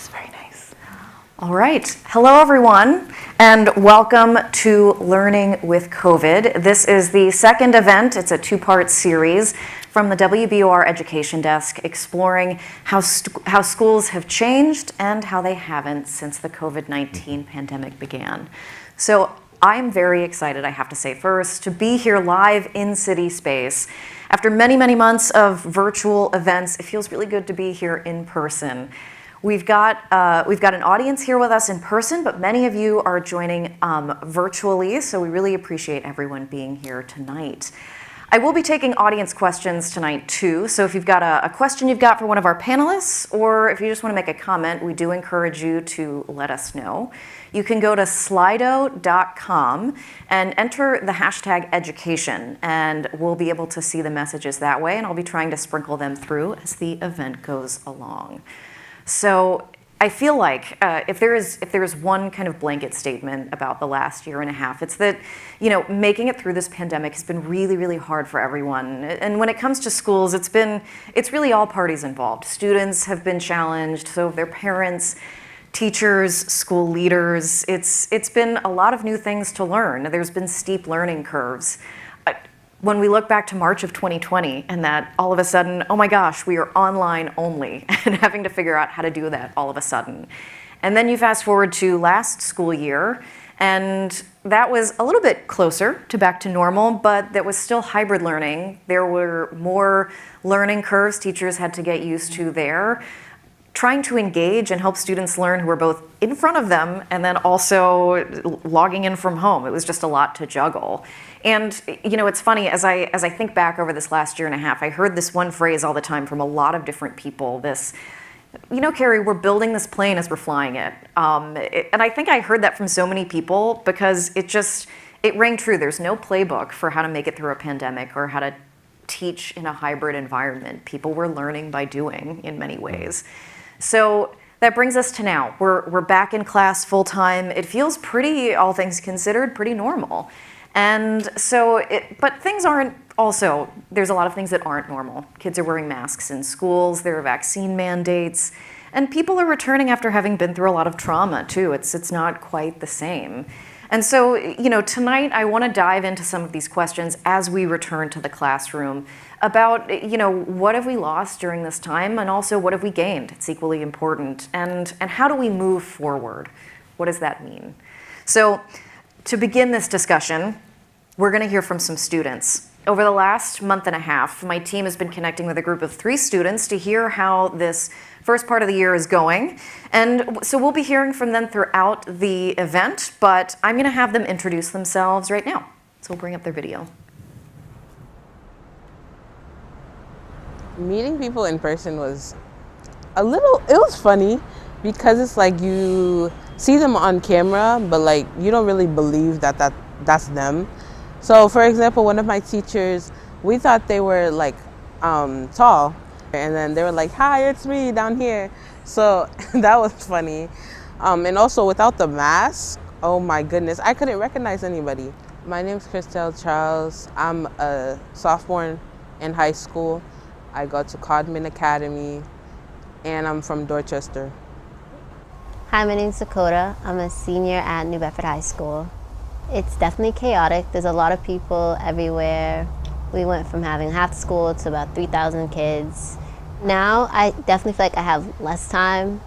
She's very nice. All right. Hello, everyone, and welcome to Learning with COVID. This is the second event. It's a two-part series from the WBUR Education Desk exploring how schools have changed and how they haven't since the COVID-19 pandemic began. So I'm very excited, I have to say first, to be here live in CitySpace. After many, many months of virtual events, it feels really good to be here in person. We've got an audience here with us in person, but many of you are joining virtually, so we really appreciate everyone being here tonight. I will be taking audience questions tonight too, so if you've got a question you've got for one of our panelists, or if you just want to make a comment, we do encourage you to let us know. You can go to slido.com and enter the hashtag education, and we'll be able to see the messages that way, and I'll be trying to sprinkle them through as the event goes along. So I feel like if there is one kind of blanket statement about the last year and a half, it's that, making it through this pandemic has been really, really hard for everyone. And when it comes to schools, it's really all parties involved. Students have been challenged, so have their parents, teachers, school leaders. It's been a lot of new things to learn. There's been steep learning curves. When we look back to March of 2020 and that all of a sudden, oh my gosh, we are online only and having to figure out how to do that all of a sudden. And then you fast forward to last school year, and that was a little bit closer to back to normal, but that was still hybrid learning. There were more learning curves teachers had to get used to there. Trying to engage and help students learn who were both in front of them and then also logging in from home. It was just a lot to juggle. And it's funny, as I think back over this last year and a half, I heard this one phrase all the time from a lot of different people, this, Carrie, we're building this plane as we're flying it. And I think I heard that from so many people because it rang true. There's no playbook for how to make it through a pandemic or how to teach in a hybrid environment. People were learning by doing in many ways. So that brings us to now. We're back in class full time. It feels pretty, all things considered, pretty normal. And so, but things aren't also, there's a lot of things that aren't normal. Kids are wearing masks in schools, there are vaccine mandates, and people are returning after having been through a lot of trauma too. It's not quite the same. And so, tonight I want to dive into some of these questions as we return to the classroom about, what have we lost during this time and also what have we gained? It's equally important. And how do we move forward? What does that mean? So to begin this discussion, we're going to hear from some students. Over the last month and a half, my team has been connecting with a group of 3 students to hear how this first part of the year is going. And so we'll be hearing from them throughout the event, but I'm going to have them introduce themselves right now. So we'll bring up their video. Meeting people in person was it was funny because it's like you see them on camera, but like you don't really believe that's them. So for example, one of my teachers, we thought they were like tall, and then they were like, "Hi, it's me down here." So that was funny. And also without the mask, oh my goodness, I couldn't recognize anybody. My name's Crystal Charles. I'm a sophomore in high school. I go to Codman Academy, and I'm from Dorchester. Hi, my name's Dakota. I'm a senior at New Bedford High School. It's definitely chaotic. There's a lot of people everywhere. We went from having half the school to about 3,000 kids. Now I definitely feel like I have less time.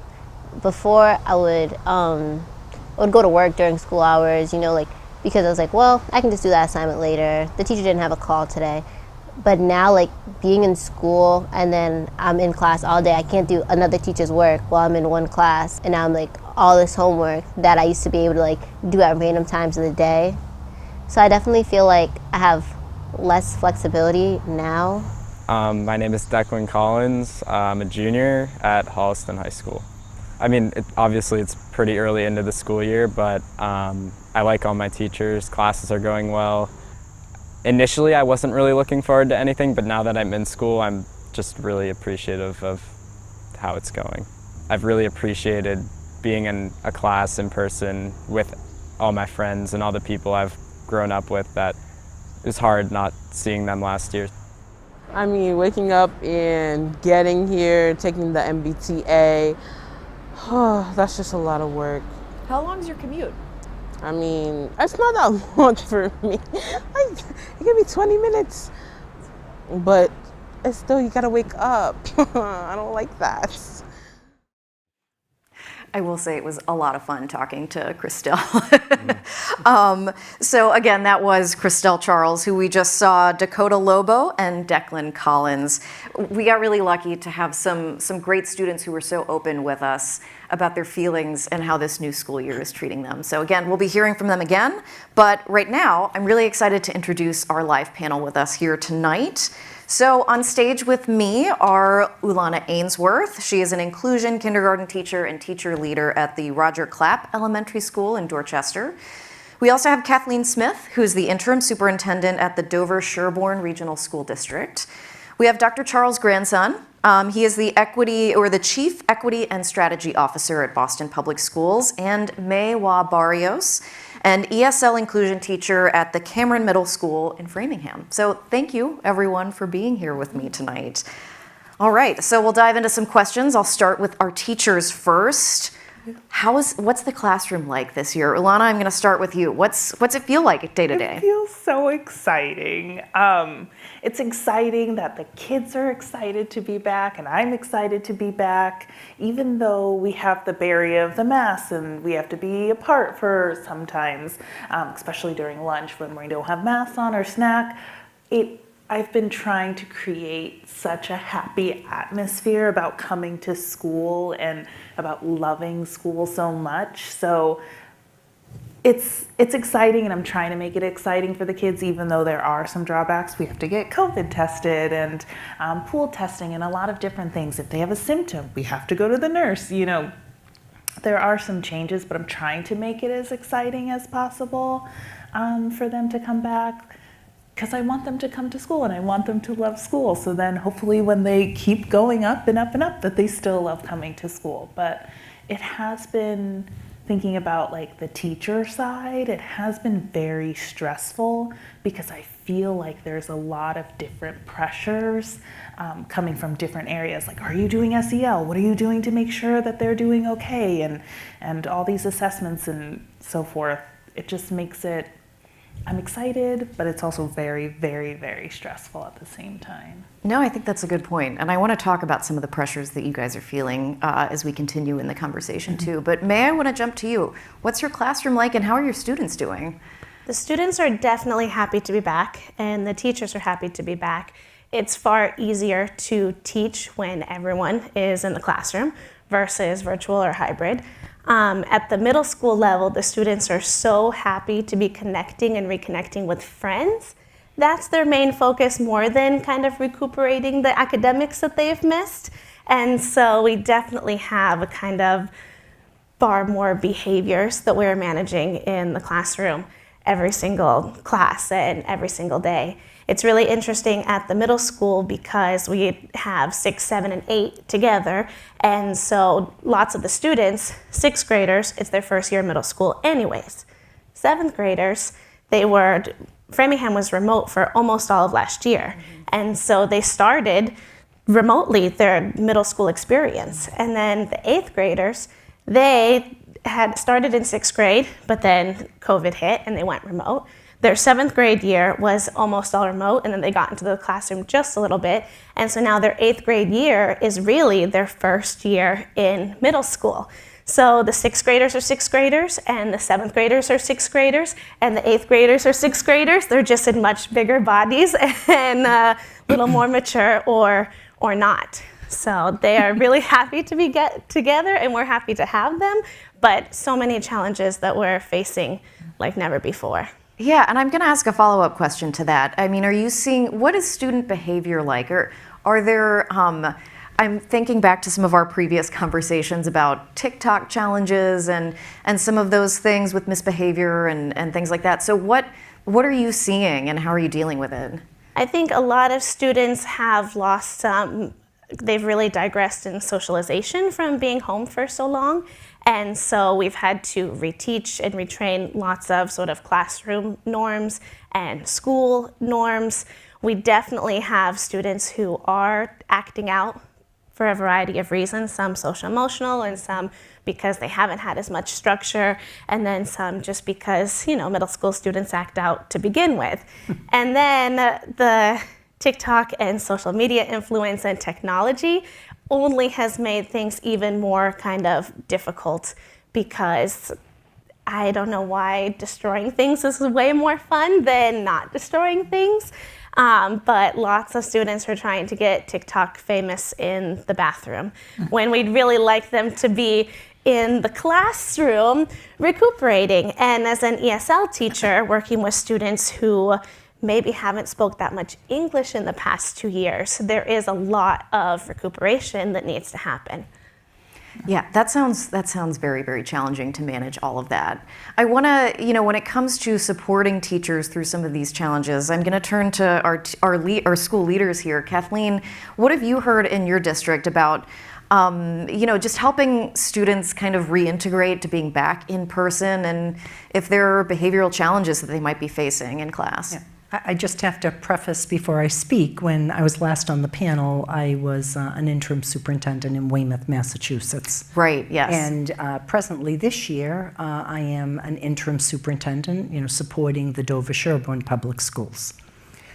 Before I would go to work during school hours, because I was like, well, I can just do that assignment later. The teacher didn't have a call today. But now, like, being in school and then I'm in class all day, I can't do another teacher's work while I'm in one class. And now I'm like, all this homework that I used to be able to do at random times of the day. So I definitely feel like I have less flexibility now. My name is Declan Collins. I'm a junior at Holliston High School. I mean, obviously it's pretty early into the school year, but I like all my teachers. Classes are going well. Initially, I wasn't really looking forward to anything, but now that I'm in school, I'm just really appreciative of how it's going. I've really appreciated being in a class in person with all my friends and all the people I've grown up with that it was hard not seeing them last year. I mean, waking up and getting here, taking the MBTA, Oh, that's just a lot of work. How long is your commute? I mean, it's not that much for me. It can be 20 minutes. But it's still, you gotta wake up. I don't like that. I will say it was a lot of fun talking to Crystal. So again, that was Crystal Charles, who we just saw, Dakota Lobo and Declan Collins. We got really lucky to have some great students who were so open with us about their feelings and how this new school year is treating them. So again, we'll be hearing from them again, but right now, I'm really excited to introduce our live panel with us here tonight. So on stage with me are Ulana Ainsworth. She is an inclusion kindergarten teacher and teacher leader at the Roger Clapp Elementary School in Dorchester. We also have Kathleen Smith, who's the interim superintendent at the Dover-Sherborn Regional School District. We have Dr. Charles Grandson. He is the Chief Equity and Strategy Officer at Boston Public Schools, and Waugh Barrios, and ESL inclusion teacher at the Cameron Middle School in Framingham. So thank you, everyone, for being here with me tonight. All right, so we'll dive into some questions. I'll start with our teachers first. What's the classroom like this year? Ulana, I'm going to start with you. What's it feel like day to day? It feels so exciting. It's exciting that the kids are excited to be back, and I'm excited to be back, even though we have the barrier of the mask and we have to be apart for sometimes, especially during lunch when we don't have masks on or snack. I've been trying to create such a happy atmosphere about coming to school and about loving school so much. So it's exciting, and I'm trying to make it exciting for the kids, even though there are some drawbacks. We have to get COVID tested and pool testing and a lot of different things. If they have a symptom, we have to go to the nurse. You know, there are some changes, but I'm trying to make it as exciting as possible for them to come back, because I want them to come to school and I want them to love school. So then hopefully when they keep going up and up and up, that they still love coming to school. But it has been, thinking about like the teacher side, it has been very stressful, because I feel like there's a lot of different pressures coming from different areas. Like, are you doing SEL? What are you doing to make sure that they're doing okay? And all these assessments and so forth. It just makes it, I'm excited, but it's also very, very, very stressful at the same time. No, I think that's a good point. And I want to talk about some of the pressures that you guys are feeling as we continue in the conversation too. But I want to jump to you. What's your classroom like, and how are your students doing? The students are definitely happy to be back, and the teachers are happy to be back. It's far easier to teach when everyone is in the classroom versus virtual or hybrid. At the middle school level, the students are so happy to be connecting and reconnecting with friends. That's their main focus, more than kind of recuperating the academics that they've missed. And so we definitely have a kind of far more behaviors that we're managing in the classroom every single class and every single day. It's really interesting at the middle school because we have 6, 7, and 8 together. And so lots of the students, 6th graders, it's their first year of middle school anyways. 7th graders, Framingham was remote for almost all of last year. And so they started remotely their middle school experience. And then the 8th graders, they had started in 6th grade, but then COVID hit and they went remote. Their 7th grade year was almost all remote, and then they got into the classroom just a little bit. And so now their 8th grade year is really their first year in middle school. So the 6th graders are 6th graders, and the 7th graders are 6th graders, and the 8th graders are 6th graders. They're just in much bigger bodies and a little more mature or not. So they are really happy to be together, and we're happy to have them, but so many challenges that we're facing like never before. Yeah, and I'm going to ask a follow-up question to that. I mean, are you seeing, what is student behavior like? Or are there, I'm thinking back to some of our previous conversations about TikTok challenges and some of those things with misbehavior and things like that. So what are you seeing, and how are you dealing with it? I think a lot of students have lost they've really digressed in socialization from being home for so long. And so we've had to reteach and retrain lots of sort of classroom norms and school norms. We definitely have students who are acting out for a variety of reasons, some social emotional and some because they haven't had as much structure, and then some just because, middle school students act out to begin with. And then the TikTok and social media influence and technology only has made things even more kind of difficult, because I don't know why destroying things is way more fun than not destroying things. But lots of students are trying to get TikTok famous in the bathroom when we'd really like them to be in the classroom recuperating. And as an ESL teacher working with students who maybe haven't spoke that much English in the past 2 years, there is a lot of recuperation that needs to happen. Yeah, that sounds very, very challenging to manage all of that. I want to, when it comes to supporting teachers through some of these challenges, I'm going to turn to our school leaders here. Kathleen, what have you heard in your district about, just helping students kind of reintegrate to being back in person, and if there are behavioral challenges that they might be facing in class? Yeah. I just have to preface before I speak, when I was last on the panel, I was an interim superintendent in Weymouth, Massachusetts. Right, yes. And presently this year, I am an interim superintendent, supporting the Dover-Sherborn public schools.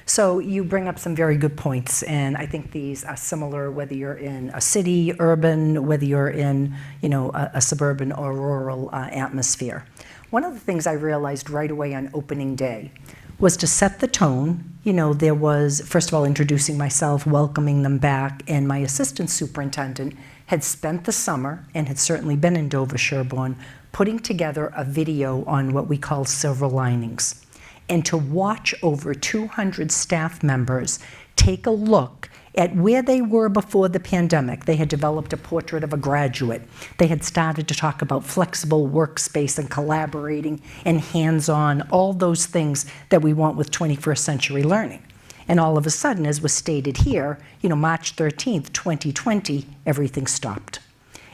So you bring up some very good points, and I think these are similar whether you're in a city, urban, whether you're in, a suburban or rural atmosphere. One of the things I realized right away on opening day was to set the tone. There was, first of all, introducing myself, welcoming them back, and my assistant superintendent had spent the summer, and had certainly been in Dover-Sherborn, putting together a video on what we call silver linings. And to watch over 200 staff members take a look at where they were before the pandemic. They had developed a portrait of a graduate. They had started to talk about flexible workspace and collaborating and hands-on, all those things that we want with 21st century learning. And all of a sudden, as was stated here, March 13th, 2020, everything stopped.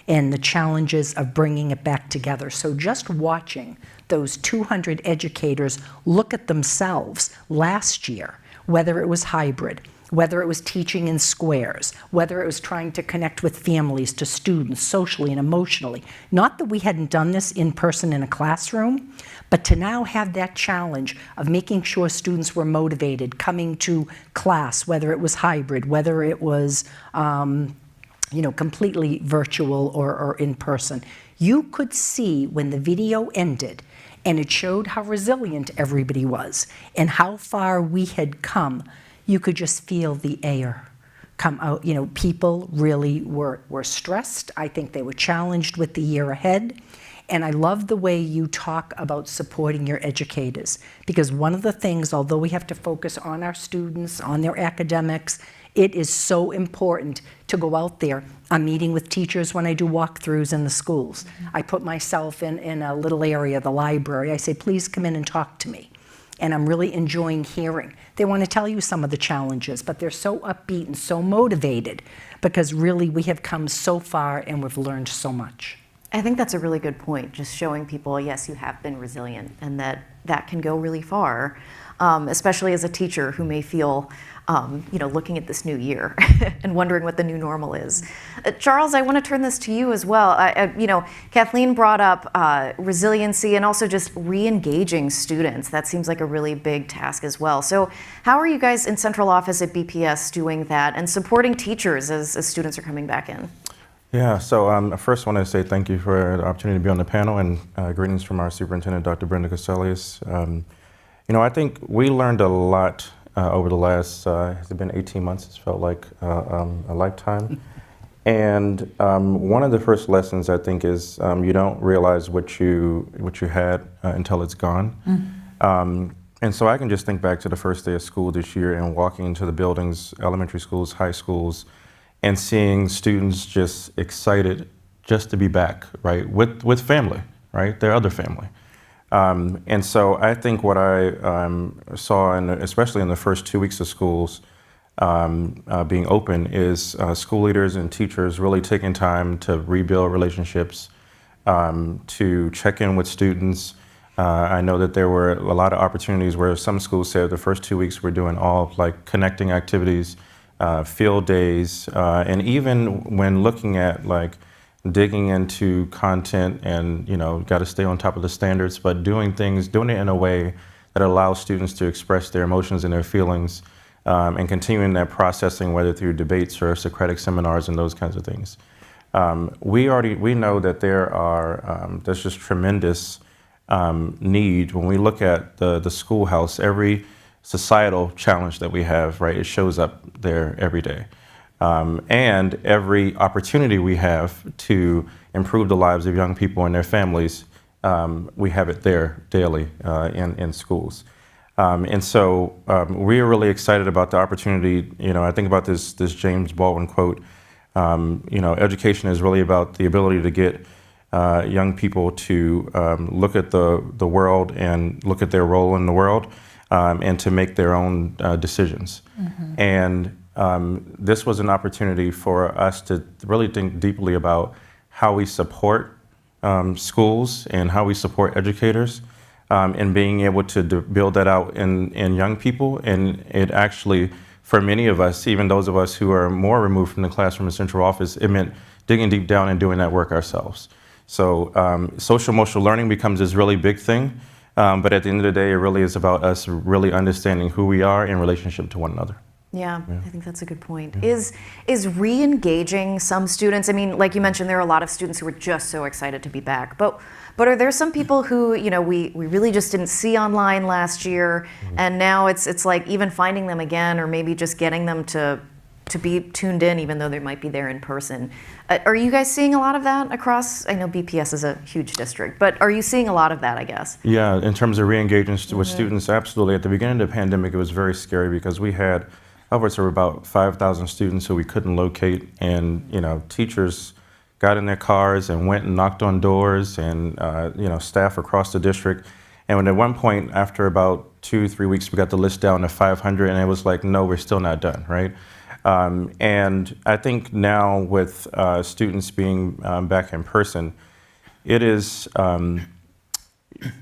And the challenges of bringing it back together. So just watching those 200 educators look at themselves last year, whether it was hybrid, whether it was teaching in squares, whether it was trying to connect with families, to students, socially and emotionally. Not that we hadn't done this in person in a classroom, but to now have that challenge of making sure students were motivated, coming to class, whether it was hybrid, whether it was completely virtual or in person. You could see when the video ended, and it showed how resilient everybody was and how far we had come. You could just feel the air come out. People really were stressed. I think they were challenged with the year ahead. And I love the way you talk about supporting your educators, because one of the things, although we have to focus on our students, on their academics, it is so important to go out there. I'm meeting with teachers when I do walkthroughs in the schools. I put myself in a little area, the library. I say, please come in and talk to me. And I'm really enjoying hearing. They want to tell you some of the challenges, but they're so upbeat and so motivated, because really we have come so far and we've learned so much. I think that's a really good point, just showing people, yes, you have been resilient, and that can go really far, especially as a teacher who may feel, looking at this new year and wondering what the new normal is. Charles, I want to turn this to you as well. Kathleen brought up resiliency and also just re-engaging students. That seems like a really big task as well. So how are you guys in central office at BPS doing that and supporting teachers as students are coming back in? Yeah, so I first want to say thank you for the opportunity to be on the panel, and greetings from our superintendent, Dr. Brenda Caselius. I think we learned a lot over the last, has it been 18 months? It's felt like a lifetime. And one of the first lessons, I think, is you don't realize what you had until it's gone. And so I can just think back to the first day of school this year and walking into the buildings, elementary schools, high schools, and seeing students just excited just to be back, right, with family, right, their other family. And so I think what I saw, especially in the first 2 weeks of schools being open, is school leaders and teachers really taking time to rebuild relationships, to check in with students. I know that there were a lot of opportunities where some schools said the first 2 weeks we're doing all like connecting activities field days, and even when looking at like digging into content and, got to stay on top of the standards, but doing it in a way that allows students to express their emotions and their feelings, and continuing that processing, whether through debates or Socratic seminars and those kinds of things. We know that there's just tremendous need when we look at the schoolhouse. Every societal challenge that we have, right, it shows up there every day. And every opportunity we have to improve the lives of young people and their families, we have it there daily in schools. And so we are really excited about the opportunity. I think about this James Baldwin quote, education is really about the ability to get young people to look at the world and look at their role in the world, and to make their own decisions. Mm-hmm. And this was an opportunity for us to really think deeply about how we support schools and how we support educators, and being able to build that out in young people. And it actually, for many of us, even those of us who are more removed from the classroom and central office, it meant digging deep down and doing that work ourselves. So social emotional learning becomes this really big thing, but at the end of the day, it really is about us really understanding who we are in relationship to one another. Yeah, I think that's a good point. Yeah. Is re-engaging some students? I mean, like you mentioned, there are a lot of students who are just so excited to be back, but are there some people who, we really just didn't see online last year, and now it's like even finding them again, or maybe just getting them to be tuned in, even though they might be there in person. Are you guys seeing a lot of that across? I know BPS is a huge district, but are you seeing a lot of that, I guess? Yeah, in terms of re-engaging with students, absolutely. At the beginning of the pandemic, it was very scary because we had upwards of about 5,000 students who we couldn't locate, and teachers got in their cars and went and knocked on doors, and staff across the district. And when at one point, after about 2-3 weeks, we got the list down to 500, and it was like, no, we're still not done, right? And I think now with students being back in person, it is,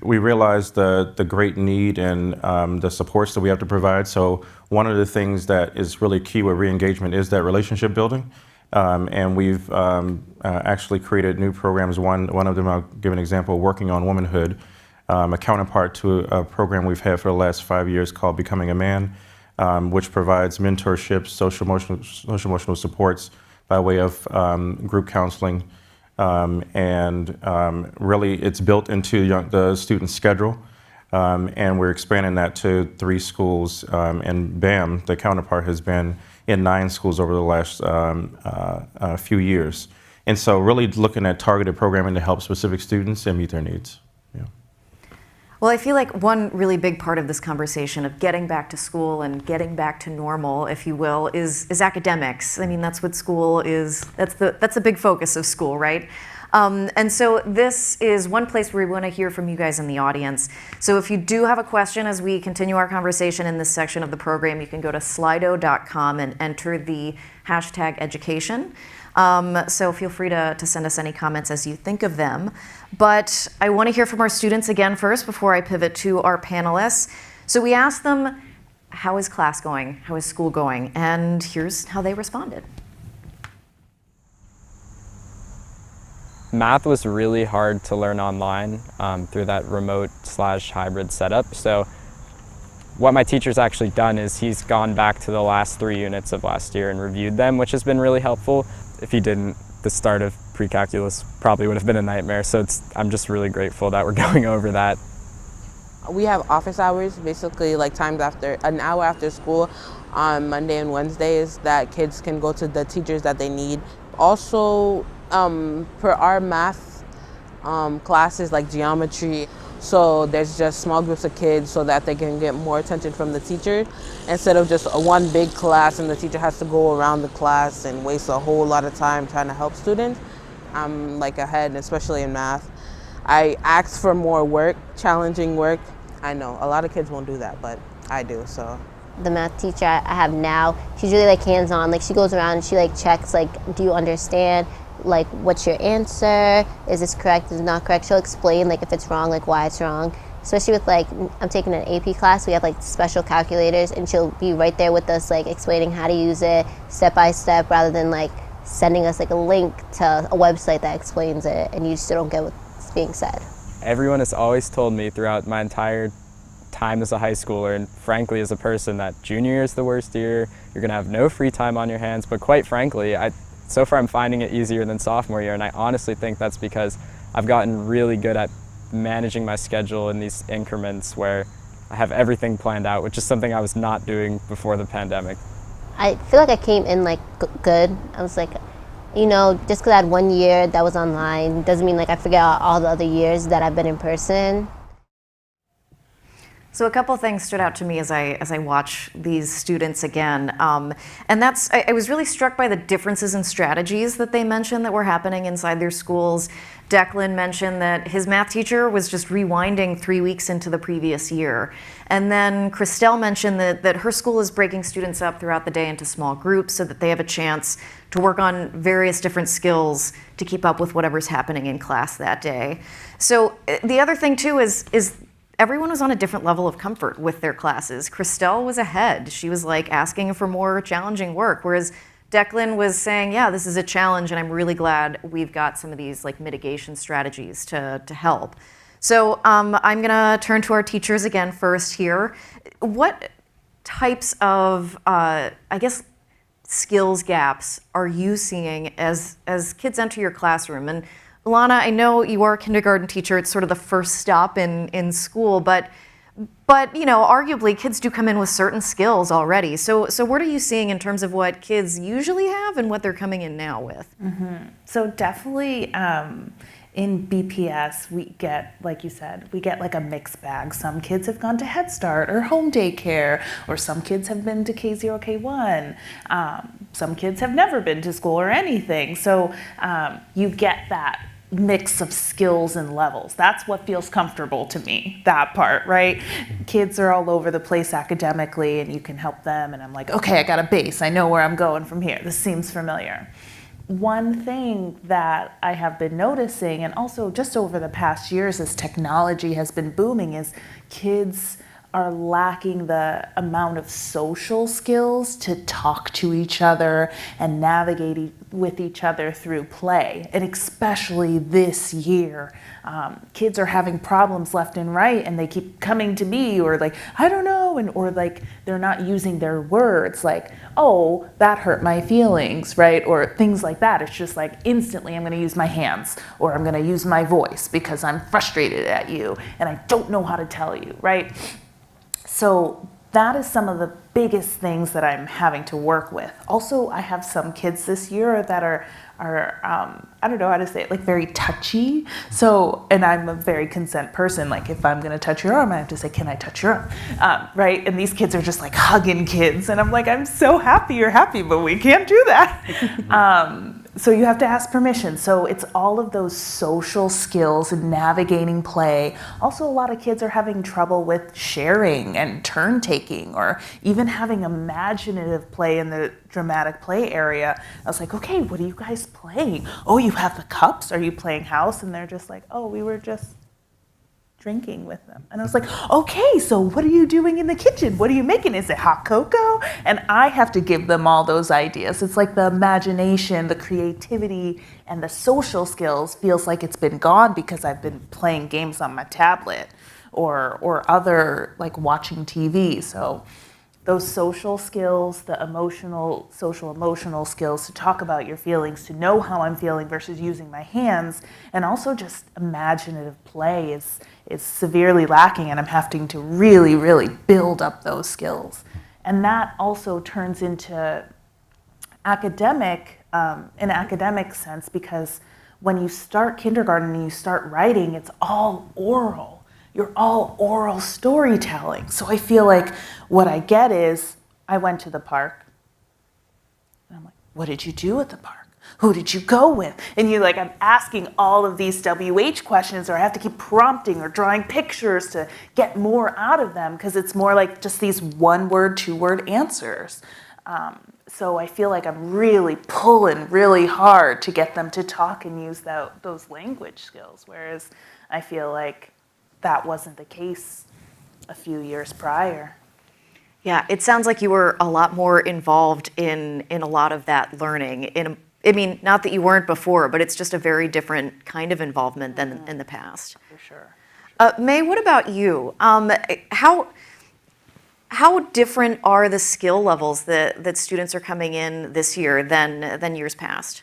we realize the great need and the supports that we have to provide. So one of the things that is really key with re-engagement is that relationship building. And we've actually created new programs. One of them, I'll give an example, Working on Womanhood, a counterpart to a program we've had for the last 5 years called Becoming a Man, which provides mentorships, social emotional supports by way of group counseling, and really it's built into the student schedule, and we're expanding that to 3 schools, and BAM, the counterpart, has been in 9 schools over the last few years. And so really looking at targeted programming to help specific students and meet their needs. Well, I feel like one really big part of this conversation of getting back to school and getting back to normal, if you will, is academics. I mean, that's what school is. That's the big focus of school, right? And so this is one place where we want to hear from you guys in the audience. So if you do have a question as we continue our conversation in this section of the program, you can go to slido.com and enter the hashtag education. So feel free to send us any comments as you think of them. But I want to hear from our students again first before I pivot to our panelists. So we asked them, how is class going? How is school going? And here's how they responded. Math was really hard to learn online through that remote/hybrid setup. So what my teacher's actually done is he's gone back to the last 3 units of last year and reviewed them, which has been really helpful. If he didn't, the start of pre-calculus probably would have been a nightmare. So I'm just really grateful that we're going over that. We have office hours, basically like times after, an hour after school on Monday and Wednesdays that kids can go to the teachers that they need. Also, for our math classes like geometry, so there's just small groups of kids so that they can get more attention from the teacher instead of just one big class and the teacher has to go around the class and waste a whole lot of time trying to help students. I'm like ahead, especially in math. I asked for more work, challenging work. I know a lot of kids won't do that, but I do, so. The math teacher I have now, she's really like hands-on. Like she goes around and she like checks like, do you understand? Like, what's your answer? Is this correct? Is it not correct? She'll explain like if it's wrong, like why it's wrong. especially with like, I'm taking an AP class, we have like special calculators, and she'll be right there with us, like explaining how to use it step by step, rather than like sending us like a link to a website that explains it and you still don't get what's being said. Everyone has always told me throughout my entire time as a high schooler, and frankly as a person, that junior year is the worst year. You're gonna have no free time on your hands, but quite frankly, so far I'm finding it easier than sophomore year, and I honestly think that's because I've gotten really good at managing my schedule in these increments where I have everything planned out, which is something I was not doing before the pandemic. I feel like I came in like good. I was like, you know, just because I had 1 year that was online doesn't mean like I forget all the other years that I've been in person. So a couple things stood out to me as I watch these students again, and that's, I was really struck by the differences in strategies that they mentioned that were happening inside their schools. Declan mentioned that his math teacher was just rewinding 3 weeks into the previous year. And then Crystal mentioned that her school is breaking students up throughout the day into small groups so that they have a chance to work on various different skills to keep up with whatever's happening in class that day. So the other thing too is everyone was on a different level of comfort with their classes. Crystal was ahead. She was like asking for more challenging work, whereas Declan was saying, yeah, this is a challenge and I'm really glad we've got some of these like mitigation strategies to help. So I'm gonna turn to our teachers again first here. What types of, I guess, skills gaps are you seeing as kids enter your classroom? And Ulana, I know you are a kindergarten teacher. It's sort of the first stop in school, but you know, arguably kids do come in with certain skills already. So what are you seeing in terms of what kids usually have and what they're coming in now with? Mm-hmm. So definitely in BPS, we get, like you said, we get like a mixed bag. Some kids have gone to Head Start or home daycare, or some kids have been to K0, K1. Some kids have never been to school or anything. So you get that mix of skills and levels. That's what feels comfortable to me, that part, right? Kids are all over the place academically and you can help them, and I'm like, okay, I got a base. I know where I'm going from here. This seems familiar. One thing that I have been noticing, and also just over the past years as technology has been booming, is kids are lacking the amount of social skills to talk to each other and navigate with each other through play. And especially this year, kids are having problems left and right, and they keep coming to me, or like, I don't know, or like they're not using their words, like, oh, that hurt my feelings, right? Or things like that. It's just like instantly I'm gonna use my hands, or I'm gonna use my voice because I'm frustrated at you and I don't know how to tell you, right? So that is some of the biggest things that I'm having to work with. Also, I have some kids this year that are I don't know how to say it, like very touchy. So, and I'm a very consent person. Like if I'm gonna touch your arm, I have to say, can I touch your arm? Right? And these kids are just like hugging kids. And I'm like, I'm so happy you're happy, but we can't do that. So you have to ask permission. So it's all of those social skills and navigating play. Also, a lot of kids are having trouble with sharing and turn taking, or even having imaginative play in the dramatic play area. I was like, okay, what are you guys playing? Oh, you have the cups? Are you playing house? And they're just like, oh, we were just drinking with them. And I was like, okay, so what are you doing in the kitchen? What are you making? Is it hot cocoa? And I have to give them all those ideas. It's like the imagination, the creativity, and the social skills feels like it's been gone because I've been playing games on my tablet or other, like watching TV. So those social skills, the social emotional skills to talk about your feelings, to know how I'm feeling versus using my hands, and also just imaginative play is severely lacking, and I'm having to really, really build up those skills. And that also turns into academic, an academic sense, because when you start kindergarten and you start writing, it's all oral. You're all oral storytelling. So I feel like what I get is, I went to the park. And I'm like, what did you do at the park? Who did you go with? And you're like, I'm asking all of these WH questions, or I have to keep prompting or drawing pictures to get more out of them, because it's more like just these 1-word, 2-word answers. So I feel like I'm really pulling really hard to get them to talk and use those language skills, whereas I feel like that wasn't the case a few years prior. Yeah, it sounds like you were a lot more involved in a lot of that learning. I mean, not that you weren't before, but it's just a very different kind of involvement than in the past. For sure. May, what about you? How different are the skill levels that students are coming in this year than years past?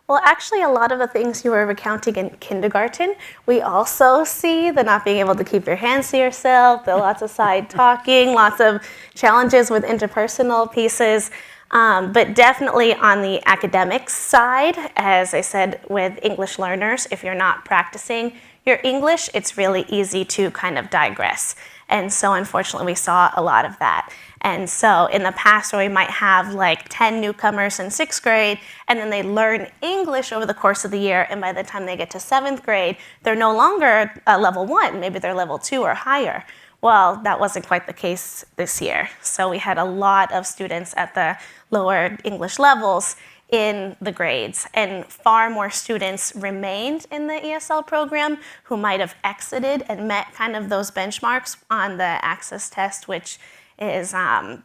Well, actually, a lot of the things you were recounting in kindergarten, we also see the not being able to keep your hands to yourself, the lots of side talking, lots of challenges with interpersonal pieces. But definitely on the academics side, as I said, with English learners, if you're not practicing your English, it's really easy to kind of digress. And so unfortunately, we saw a lot of that. And so in the past, where we might have like 10 newcomers in 6th grade, and then they learn English over the course of the year, and by the time they get to 7th grade, they're no longer level 1, maybe they're level 2 or higher. Well, that wasn't quite the case this year. So we had a lot of students at the lower English levels in the grades, and far more students remained in the ESL program who might have exited and met kind of those benchmarks on the access test, which is a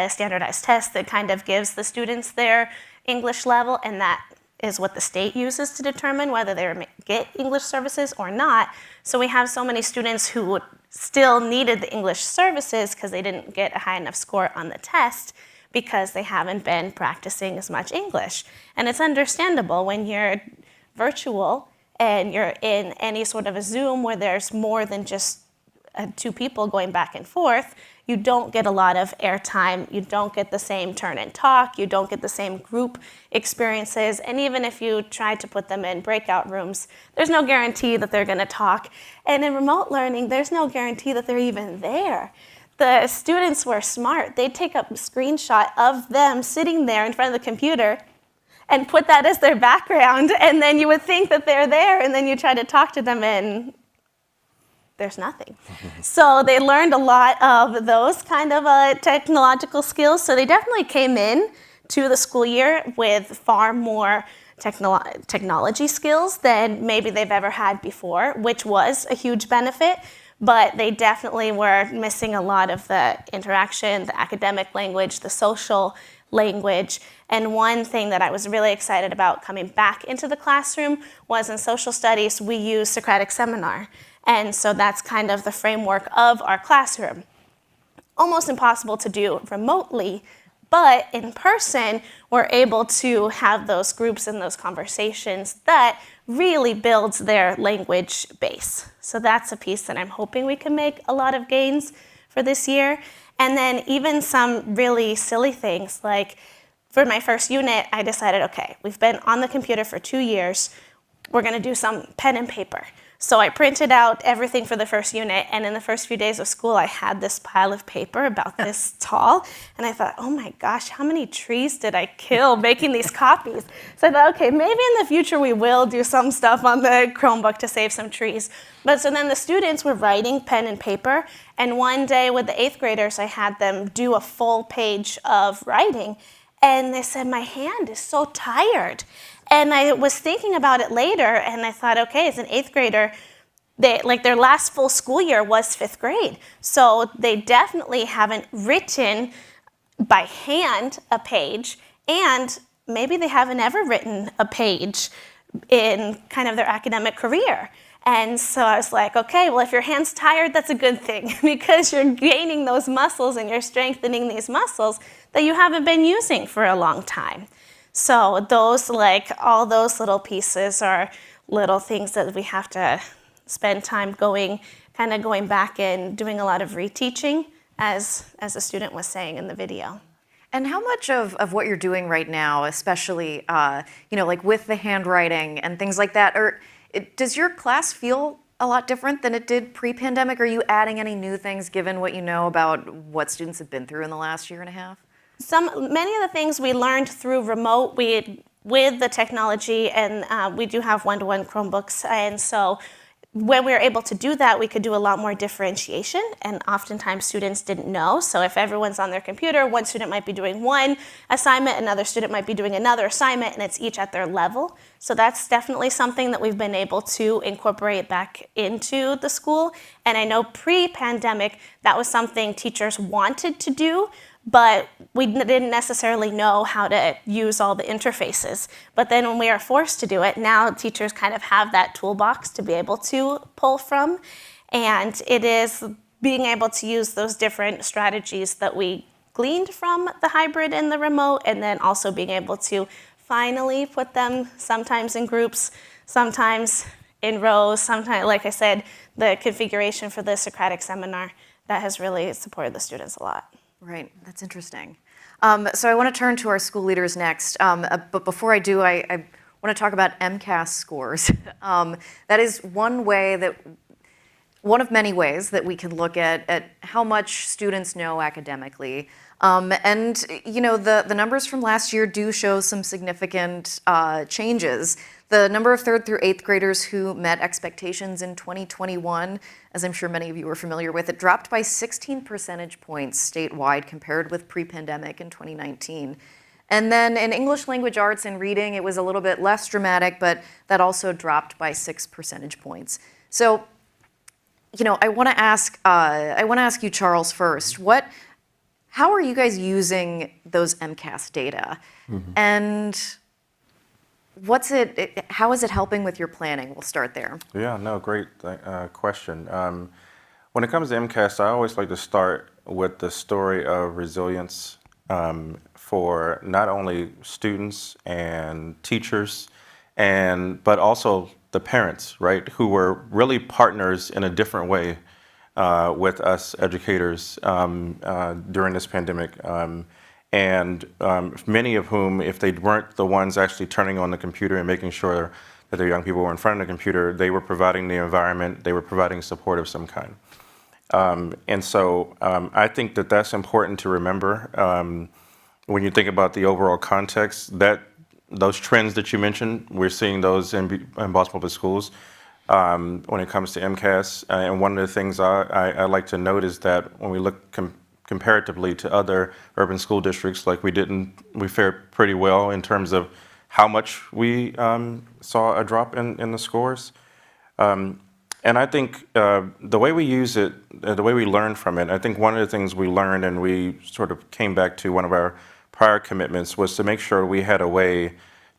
standardized test that kind of gives the students their English level, and that is what the state uses to determine whether they get English services or not. So we have so many students who still needed the English services because they didn't get a high enough score on the test because they haven't been practicing as much English. And it's understandable when you're virtual and you're in any sort of a Zoom where there's more than just 2 people going back and forth, you don't get a lot of airtime, you don't get the same turn and talk, you don't get the same group experiences, and even if you try to put them in breakout rooms, there's no guarantee that they're gonna talk. And in remote learning, there's no guarantee that they're even there. The students were smart. They'd take a screenshot of them sitting there in front of the computer and put that as their background, and then you would think that they're there, and then you try to talk to them and there's nothing. So they learned a lot of those kind of technological skills. So they definitely came in to the school year with far more technology skills than maybe they've ever had before, which was a huge benefit. But they definitely were missing a lot of the interaction, the academic language, the social language. And one thing that I was really excited about coming back into the classroom was in social studies, we use Socratic Seminar. And so that's kind of the framework of our classroom. Almost impossible to do remotely, but in person, we're able to have those groups and those conversations that really builds their language base. So that's a piece that I'm hoping we can make a lot of gains for this year. And then even some really silly things, like for my first unit, I decided, okay, we've been on the computer for 2 years, we're gonna do some pen and paper. So I printed out everything for the first unit, and in the first few days of school, I had this pile of paper about this tall, and I thought, oh my gosh, how many trees did I kill making these copies? So I thought, okay, maybe in the future we will do some stuff on the Chromebook to save some trees. But so then the students were writing pen and paper, and one day with the 8th graders, I had them do a full page of writing, and they said, my hand is so tired. And I was thinking about it later, and I thought, okay, as an 8th grader, their last full school year was 5th grade. So they definitely haven't written by hand a page, and maybe they haven't ever written a page in kind of their academic career. And so I was like, okay, well, if your hand's tired, that's a good thing because you're gaining those muscles and you're strengthening these muscles that you haven't been using for a long time. So those, all those little pieces are little things that we have to spend time going back and doing a lot of reteaching, as the student was saying in the video. And how much of what you're doing right now, especially, like with the handwriting and things like that, does your class feel a lot different than it did pre-pandemic? Are you adding any new things given what you know about what students have been through in the last year and a half? Many of the things we learned through remote, with the technology, and we do have one-to-one Chromebooks, and so when we were able to do that, we could do a lot more differentiation, and oftentimes students didn't know. So if everyone's on their computer, one student might be doing one assignment, another student might be doing another assignment, and it's each at their level. So that's definitely something that we've been able to incorporate back into the school. And I know pre-pandemic, that was something teachers wanted to do, but we didn't necessarily know how to use all the interfaces. But then when we are forced to do it, now teachers kind of have that toolbox to be able to pull from. And it is being able to use those different strategies that we gleaned from the hybrid and the remote, and then also being able to finally put them sometimes in groups, sometimes in rows, sometimes, like I said, the configuration for the Socratic seminar, that has really supported the students a lot. Right, that's interesting. So I want to turn to our school leaders next, but before I do, I want to talk about MCAS scores. That is one of many ways that we can look at how much students know academically. And you know, the numbers from last year do show some significant changes. The number of 3rd through 8th graders who met expectations in 2021, as I'm sure many of you are familiar with, it dropped by 16 percentage points statewide compared with pre-pandemic in 2019. And then in English language arts and reading, it was a little bit less dramatic, but that also dropped by 6 percentage points. So, you know, I want to ask you, Charles, first. How are you guys using those MCAS data? Mm-hmm. And how is it helping with your planning? We'll start there. Yeah, no, great question. When it comes to MCAS, I always like to start with the story of resilience for not only students and teachers, but also the parents, right, who were really partners in a different way with us educators during this pandemic. And many of whom, if they weren't the ones actually turning on the computer and making sure that their young people were in front of the computer, they were providing the environment, they were providing support of some kind. And so I think that that's important to remember when you think about the overall context, that those trends that you mentioned, we're seeing those in Boston Public Schools when it comes to MCAS. And one of the things I like to note is that when we look comparatively to other urban school districts, like we fared pretty well in terms of how much we saw a drop in the scores. And I think the way we use it, the way we learn from it, I think one of the things we learned and we sort of came back to one of our prior commitments was to make sure we had a way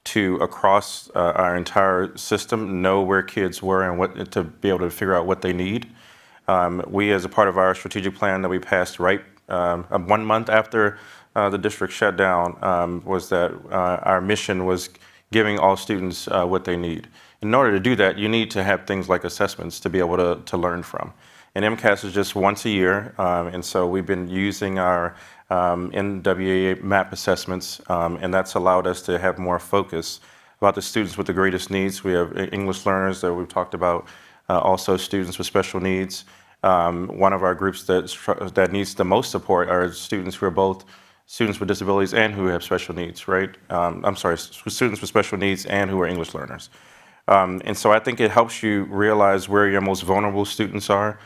to, across our entire system, know where kids were and to be able to figure out what they need. We, as a part of our strategic plan that we passed 1 month after the district shut down, was that our mission was giving all students what they need. In order to do that, you need to have things like assessments to be able to learn from. And MCAS is just once a year, and so we've been using our NWA MAP assessments, and that's allowed us to have more focus about the students with the greatest needs. We have English learners that we've talked about, also students with special needs. One of our groups that needs the most support are students who are both students with disabilities and who have special needs, right? Students with special needs and who are English learners. And so I think it helps you realize where your most vulnerable students are.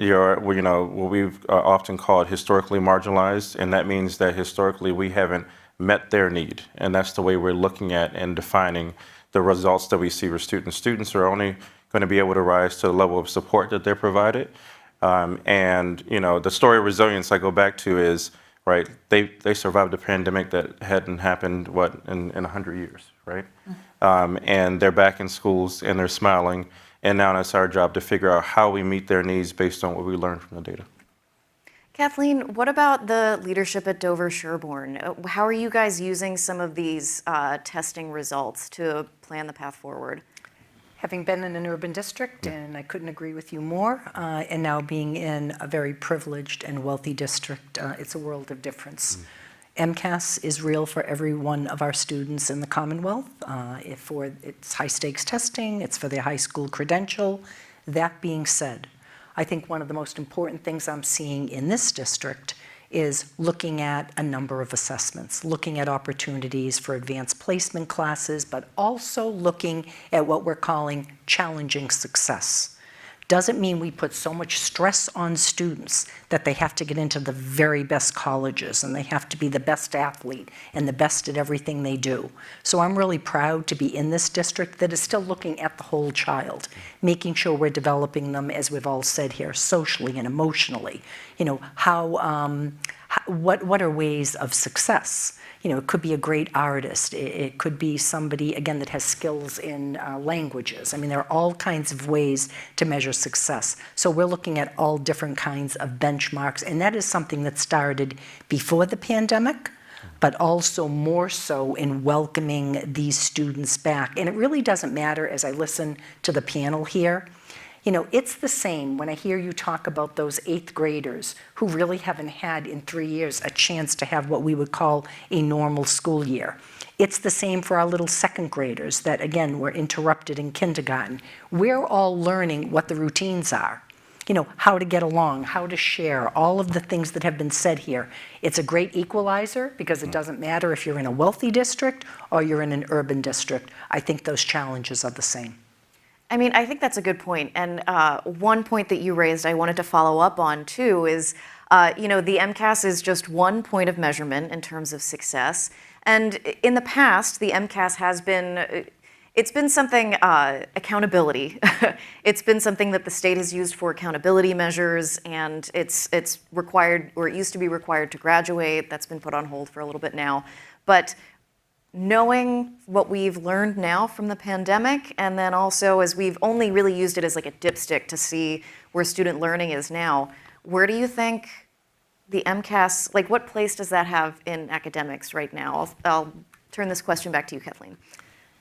What we've often called historically marginalized, and that means that historically we haven't met their need. And that's the way we're looking at and defining the results that we see for students. Students are only going to be able to rise to the level of support that they're provided. And the story of resilience I go back to is, right, they survived a pandemic that hadn't happened, in 100 years, right? And they're back in schools and they're smiling. And now it's our job to figure out how we meet their needs based on what we learned from the data. Kathleen, what about the leadership at Dover-Sherborn? How are you guys using some of these testing results to plan the path forward? Having been in an urban district, and I couldn't agree with you more, and now being in a very privileged and wealthy district, it's a world of difference. MCAS is real for every one of our students in the Commonwealth. It's high-stakes testing, it's for their high school credential. That being said, I think one of the most important things I'm seeing in this district is looking at a number of assessments, looking at opportunities for advanced placement classes, but also looking at what we're calling challenging success. doesn't mean we put so much stress on students that they have to get into the very best colleges and they have to be the best athlete and the best at everything they do. So I'm really proud to be in this district that is still looking at the whole child, making sure we're developing them, as we've all said here, socially and emotionally. You know, what are ways of success? You know, it could be a great artist. It could be somebody, again, that has skills in languages. I mean, there are all kinds of ways to measure success. So we're looking at all different kinds of benchmarks, and that is something that started before the pandemic, but also more so in welcoming these students back. And it really doesn't matter, as I listen to the panel here, you know, it's the same when I hear you talk about those 8th graders who really haven't had in 3 years a chance to have what we would call a normal school year. It's the same for our little 2nd graders that, again, were interrupted in kindergarten. We're all learning what the routines are. You know, how to get along, how to share, all of the things that have been said here. It's a great equalizer because it doesn't matter if you're in a wealthy district or you're in an urban district. I think those challenges are the same. I mean, I think that's a good point. And one point that you raised I wanted to follow up on, too, is, you know, the MCAS is just one point of measurement in terms of success. And in the past, the MCAS has been, it's been something, accountability. It's been something that the state has used for accountability measures, and it's required, or it used to be required to graduate. That's been put on hold for a little bit now. But knowing what we've learned now from the pandemic, and then also as we've only really used it as like a dipstick to see where student learning is now, where do you think the MCAS, like what place does that have in academics right now? I'll turn this question back to you, Kathleen.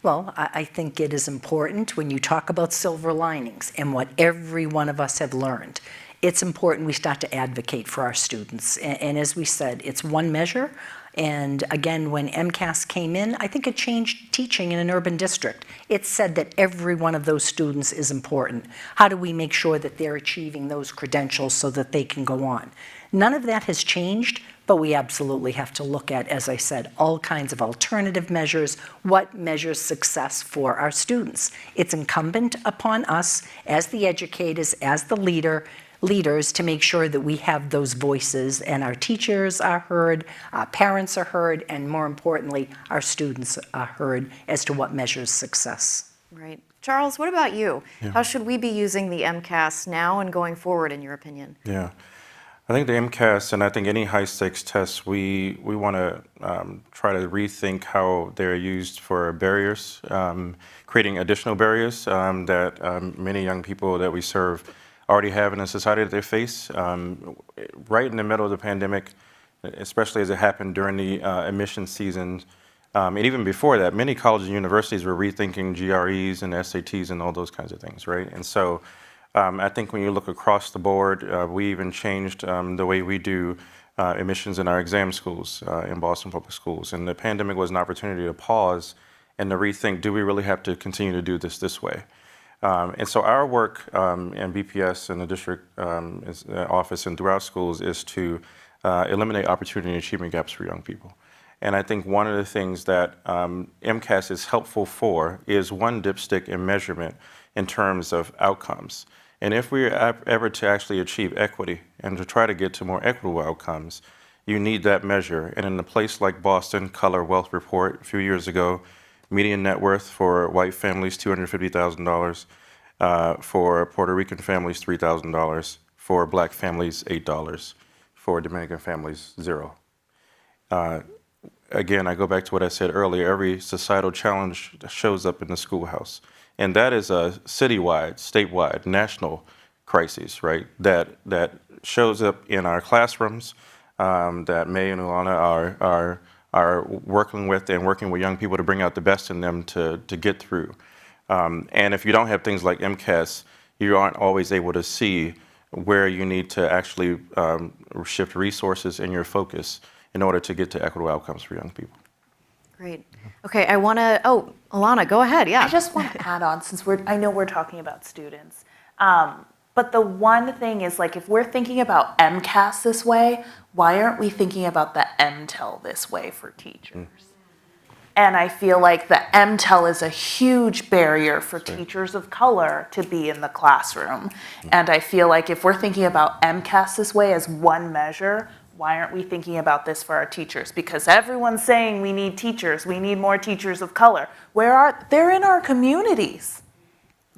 Well, I think it is important when you talk about silver linings and what every one of us have learned. It's important we start to advocate for our students. And as we said, it's one measure. And again, when MCAS came in, I think it changed teaching in an urban district. It said that every one of those students is important. How do we make sure that they're achieving those credentials so that they can go on? None of that has changed, but we absolutely have to look at, as I said, all kinds of alternative measures. What measures success for our students? It's incumbent upon us as the educators, as the leaders to make sure that we have those voices and our teachers are heard, our parents are heard, and more importantly, our students are heard as to what measures success. Right. Charles, what about you? Yeah. How should we be using the MCAS now and going forward, in your opinion? Yeah. I think the MCAS, and I think any high-stakes tests, we want to try to rethink how they're used for barriers, creating additional barriers that many young people that we serve already have in the society that they face. Right in the middle of the pandemic, especially as it happened during the admission season, and even before that, many colleges and universities were rethinking GREs and SATs and all those kinds of things, right? And so I think when you look across the board, we even changed the way we do admissions in our exam schools in Boston Public Schools. And the pandemic was an opportunity to pause and to rethink, do we really have to continue to do this way? And so our work in BPS and the district office and throughout schools is to eliminate opportunity and achievement gaps for young people. And I think one of the things that MCAS is helpful for is one dipstick in measurement in terms of outcomes. And if we are ever to actually achieve equity and to try to get to more equitable outcomes, you need that measure. And in a place like Boston, Color Wealth Report a few years ago, median net worth for white families, $250,000. For Puerto Rican families, $3,000. For black families, $8. For Dominican families, $0. Again, I go back to what I said earlier, every societal challenge shows up in the schoolhouse. And that is a citywide, statewide, national crisis, right? That shows up in our classrooms, that May and Ulana are working with and working with young people to bring out the best in them to get through. And if you don't have things like MCAS, you aren't always able to see where you need to actually shift resources and your focus in order to get to equitable outcomes for young people. Great. Okay, I want to, Ulana, go ahead, yeah. I just want to add on, since I know we're talking about students, but the one thing is, like, if we're thinking about MCAS this way, why aren't we thinking about the MTEL this way for teachers? And I feel like the MTEL is a huge barrier for teachers of color to be in the classroom. And I feel like if we're thinking about MCAS this way as one measure, why aren't we thinking about this for our teachers? Because everyone's saying we need teachers, we need more teachers of color. They're in our communities,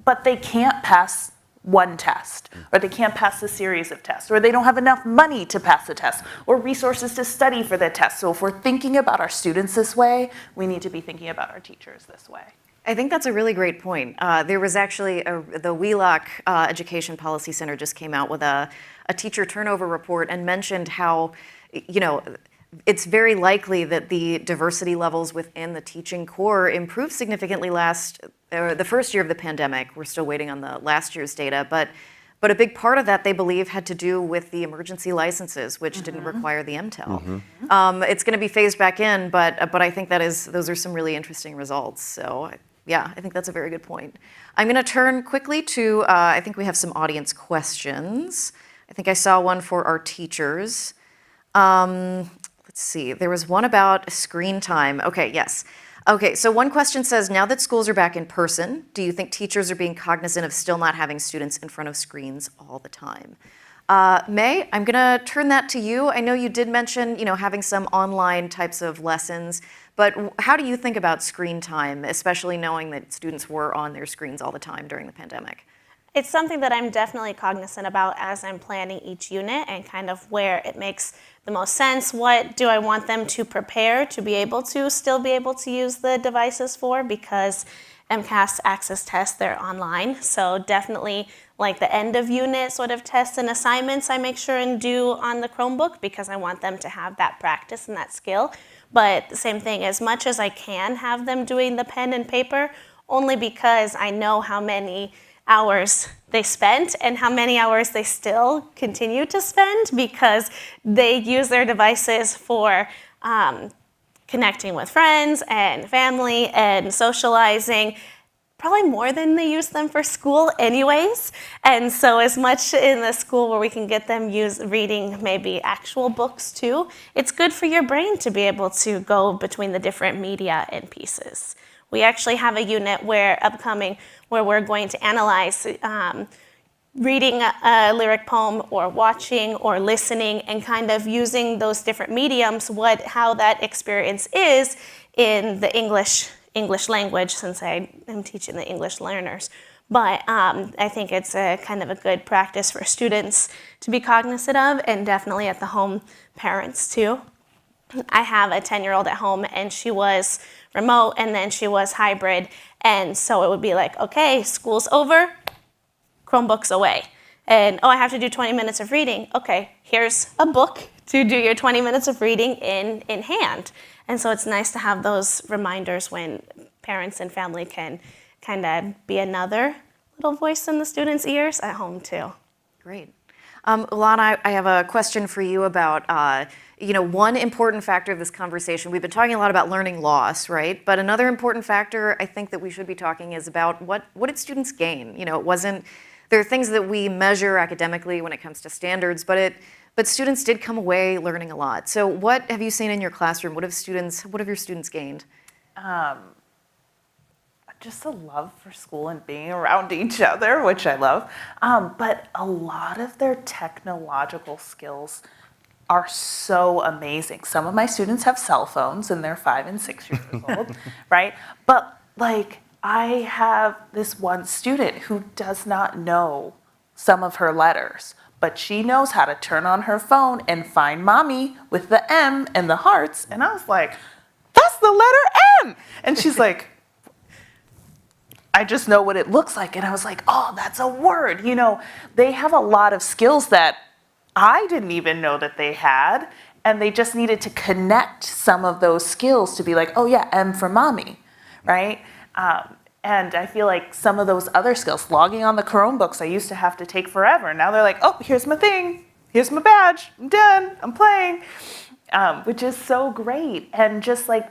but they can't pass one test, or they can't pass a series of tests, or they don't have enough money to pass the test, or resources to study for the test. So if we're thinking about our students this way, we need to be thinking about our teachers this way. I think that's a really great point. There was actually the Wheelock Education Policy Center just came out with a teacher turnover report and mentioned how, it's very likely that the diversity levels within the teaching corps improved significantly the first year of the pandemic. We're still waiting on the last year's data, but a big part of that, they believe, had to do with the emergency licenses, which didn't require the MTEL. It's going to be phased back in, but I think those are some really interesting results. So yeah, I think that's a very good point. I'm going to turn quickly to, I think we have some audience questions. I think I saw one for our teachers. Let's see, there was one about screen time. Okay, yes. Okay, so one question says, now that schools are back in person, do you think teachers are being cognizant of still not having students in front of screens all the time? May, I'm gonna turn that to you. I know you did mention, having some online types of lessons, but how do you think about screen time, especially knowing that students were on their screens all the time during the pandemic? It's something that I'm definitely cognizant about as I'm planning each unit and kind of where it makes the most sense. What do I want them to prepare to be able to still be able to use the devices for? Because MCAS access tests, they're online. So definitely like the end of unit sort of tests and assignments I make sure and do on the Chromebook because I want them to have that practice and that skill. But the same thing, as much as I can have them doing the pen and paper, only because I know how many hours they spent and how many hours they still continue to spend because they use their devices for connecting with friends and family and socializing, probably more than they use them for school anyways. And so as much in the school where we can get them reading maybe actual books too, it's good for your brain to be able to go between the different media and pieces. We actually have a unit where we're going to analyze reading a lyric poem or watching or listening and kind of using those different mediums, how that experience is in the English language, since I am teaching the English learners. But I think it's a kind of a good practice for students to be cognizant of, and definitely at the home parents too. I have a 10-year-old at home, and she was remote, and then she was hybrid, and so it would be like, okay, school's over, Chromebooks away. And, I have to do 20 minutes of reading. Okay, here's a book to do your 20 minutes of reading in hand. And so it's nice to have those reminders when parents and family can kind of be another little voice in the students' ears at home too. Great. Ulana, I have a question for you about, one important factor of this conversation. We've been talking a lot about learning loss, right? But another important factor I think that we should be talking is about what did students gain? There are things that we measure academically when it comes to standards, but students did come away learning a lot. So what have you seen in your classroom? What have your students gained? Just a love for school and being around each other, which I love. But a lot of their technological skills are so amazing. Some of my students have cell phones and they're 5 and 6 years old, right? But I have this one student who does not know some of her letters, but she knows how to turn on her phone and find mommy with the M and the hearts. And I was like, that's the letter M. And she's like, I just know what it looks like. And I was like, oh, that's a word. They have a lot of skills that I didn't even know that they had. And they just needed to connect some of those skills to be like, oh yeah, M for mommy, right? And I feel like some of those other skills, logging on the Chromebooks, I used to have to take forever. Now they're like, oh, here's my thing. Here's my badge. I'm done. I'm playing, which is so great. And just a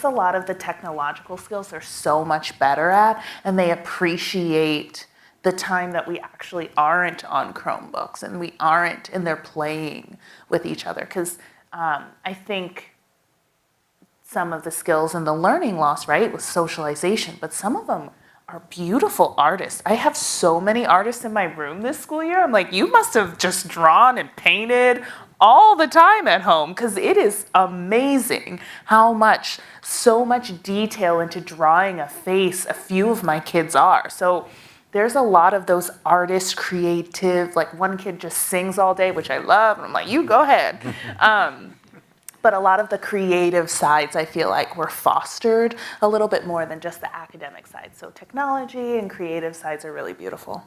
lot of the technological skills they're so much better at, and they appreciate the time that we actually aren't on Chromebooks and we aren't, and they're playing with each other. Because I think some of the skills and the learning loss, right, with socialization, but some of them are beautiful artists. I have so many artists in my room this school year. I'm like, you must have just drawn and painted all the time at home, because it is amazing how so much detail into drawing a face a few of my kids are. So there's a lot of those artists, creative, like one kid just sings all day, which I love, and I'm like, you go ahead. But a lot of the creative sides, I feel like, were fostered a little bit more than just the academic side. So technology and creative sides are really beautiful.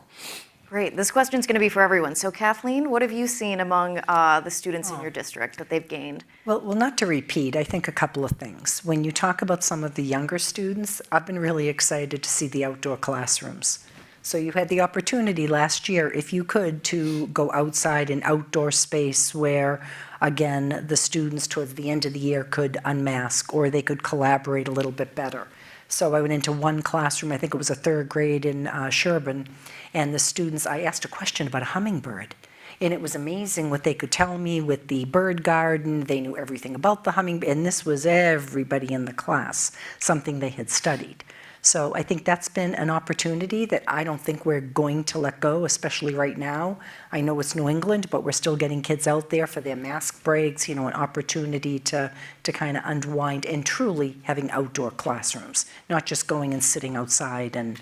Great. This question's going to be for everyone. So Kathleen, what have you seen among the students in your district that they've gained? Well, not to repeat, I think a couple of things. When you talk about some of the younger students, I've been really excited to see the outdoor classrooms. So you had the opportunity last year, if you could, to go outside an outdoor space where, again, the students towards the end of the year could unmask or they could collaborate a little bit better. So I went into one classroom, I think it was a third grade in Sherborn, and the students, I asked a question about a hummingbird. And it was amazing what they could tell me with the bird garden. They knew everything about the hummingbird, and this was everybody in the class, something they had studied. So I think that's been an opportunity that I don't think we're going to let go, especially right now. I know it's New England, but we're still getting kids out there for their mask breaks, an opportunity to kind of unwind and truly having outdoor classrooms, not just going and sitting outside and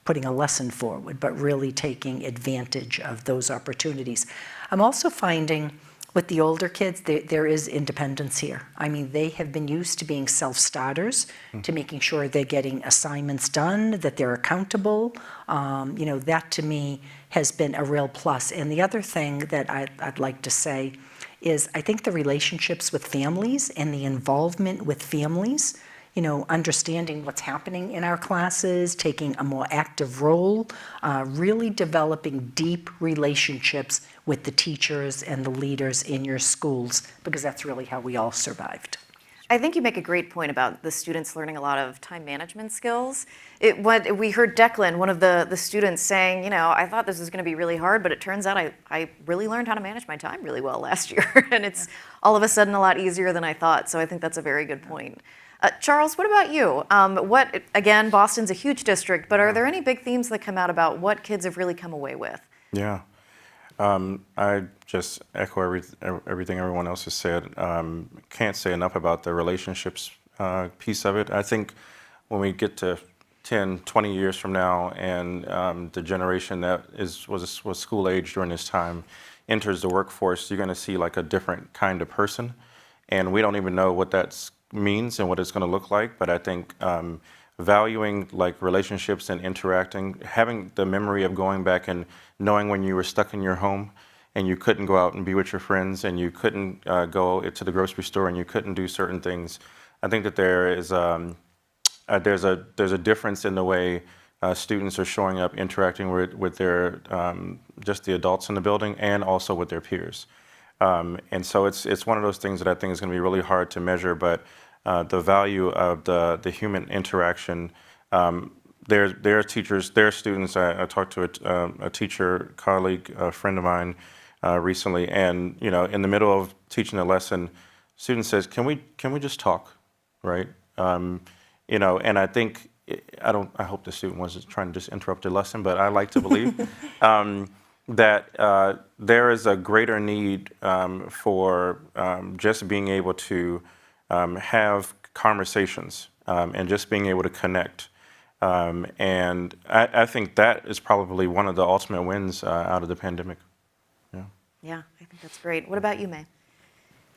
putting a lesson forward, but really taking advantage of those opportunities. I'm also finding with the older kids, there is independence here. I mean, they have been used to being self-starters, to making sure they're getting assignments done, that they're accountable. That to me has been a real plus. And the other thing that I'd like to say is I think the relationships with families and the involvement with families, understanding what's happening in our classes, taking a more active role, really developing deep relationships with the teachers and the leaders in your schools, because that's really how we all survived. I think you make a great point about the students learning a lot of time management skills. We heard Declan, one of the students, saying, I thought this was going to be really hard, but it turns out I really learned how to manage my time really well last year. And it's all of a sudden a lot easier than I thought. So I think that's a very good point. Charles, what about you? Again, Boston's a huge district, but are there any big themes that come out about what kids have really come away with? Yeah. I just echo everything everyone else has said. Can't say enough about the relationships piece of it. I think when we get to 10, 20 years from now and the generation that was school age during this time enters the workforce, you're going to see like a different kind of person. And we don't even know what that means and what it's going to look like. But I think valuing like relationships and interacting, having the memory of going back and knowing when you were stuck in your home and you couldn't go out and be with your friends and you couldn't go to the grocery store and you couldn't do certain things. I think that there's a difference in the way students are showing up, interacting with their just the adults in the building and also with their peers. And so it's one of those things that I think is going to be really hard to measure, but the value of the human interaction. Their teachers, their students. I talked to a teacher colleague, a friend of mine, recently, and in the middle of teaching a lesson, student says, "Can we just talk?" Right? And I think I hope the student wasn't trying to just interrupt the lesson, but I like to believe that there is a greater need for just being able to have conversations and just being able to connect. And I think that is probably one of the ultimate wins out of the pandemic. Yeah, I think that's great. What about you, May?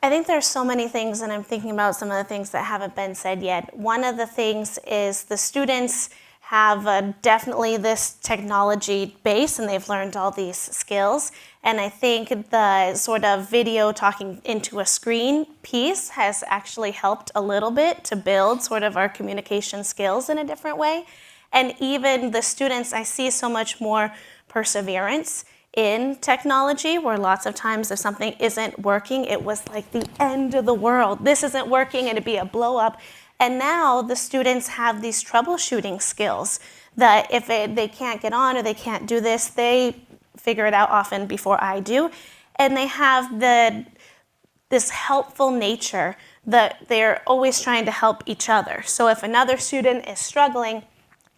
I think there's so many things, and I'm thinking about some of the things that haven't been said yet. One of the things is the students have definitely this technology base, and they've learned all these skills. And I think the sort of video talking into a screen piece has actually helped a little bit to build sort of our communication skills in a different way. And even the students, I see so much more perseverance in technology, where lots of times if something isn't working, it was like the end of the world. This isn't working, and it'd be a blow up. And now the students have these troubleshooting skills that if they can't get on or they can't do this, they figure it out often before I do. And they have this helpful nature they're always trying to help each other. So if another student is struggling,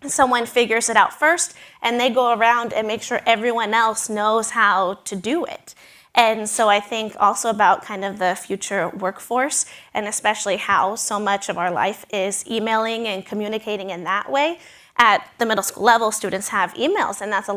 someone figures it out first, and they go around and make sure everyone else knows how to do it. And so I think also about kind of the future workforce, and especially how so much of our life is emailing and communicating in that way. At the middle school level, students have emails, and that's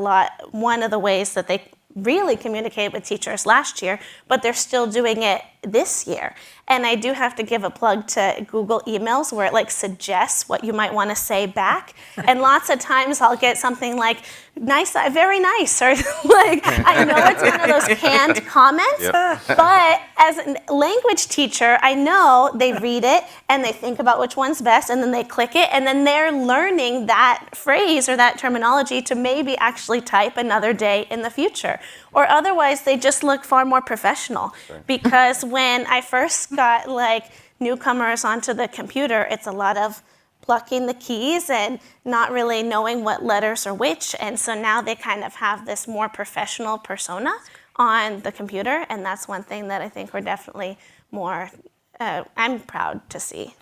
one of the ways that they really communicated with teachers last year, but they're still doing it this year. And I do have to give a plug to Google emails, where it like suggests what you might want to say back. And lots of times I'll get something like, nice, very nice, or like, I know it's one of those canned comments, but as a language teacher, I know they read it and they think about which one's best, and then they click it, and then they're learning that phrase or that terminology to maybe actually type another day in the future. Or otherwise, they just look far more professional. Because when I first got like newcomers onto the computer, it's a lot of plucking the keys and not really knowing what letters are which. And so now they kind of have this more professional persona on the computer. And that's one thing that I think we're definitely more, I'm proud to see.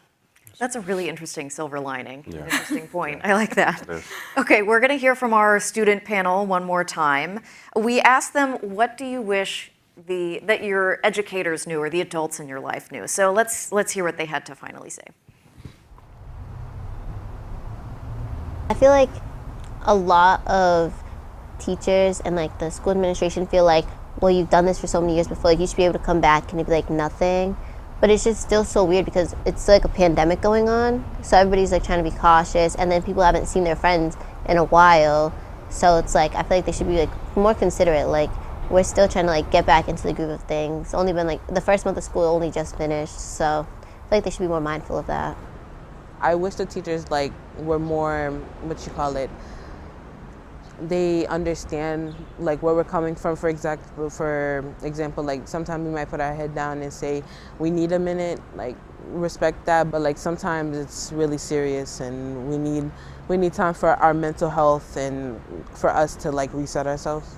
That's a really interesting silver lining. An interesting point. I like that. Okay, we're going to hear from our student panel one more time. We asked them, what do you wish that your educators knew, or the adults in your life knew? So let's hear what they had to finally say. I feel like a lot of teachers and like the school administration feel like, well, you've done this for so many years before, like you should be able to come back and it'd be like nothing. But it's just still so weird because it's like a pandemic going on. So everybody's like trying to be cautious, and then people haven't seen their friends in a while. So it's like, I feel like they should be like more considerate. Like we're still trying to like get back into the groove of things. It's only been like the first month of school only just finished. So I feel like they should be more mindful of that. I wish the teachers like were more, they understand like where we're coming from. For example, like sometimes we might put our head down and say we need a minute, like respect that, but like sometimes it's really serious and we need time for our mental health and for us to like reset ourselves.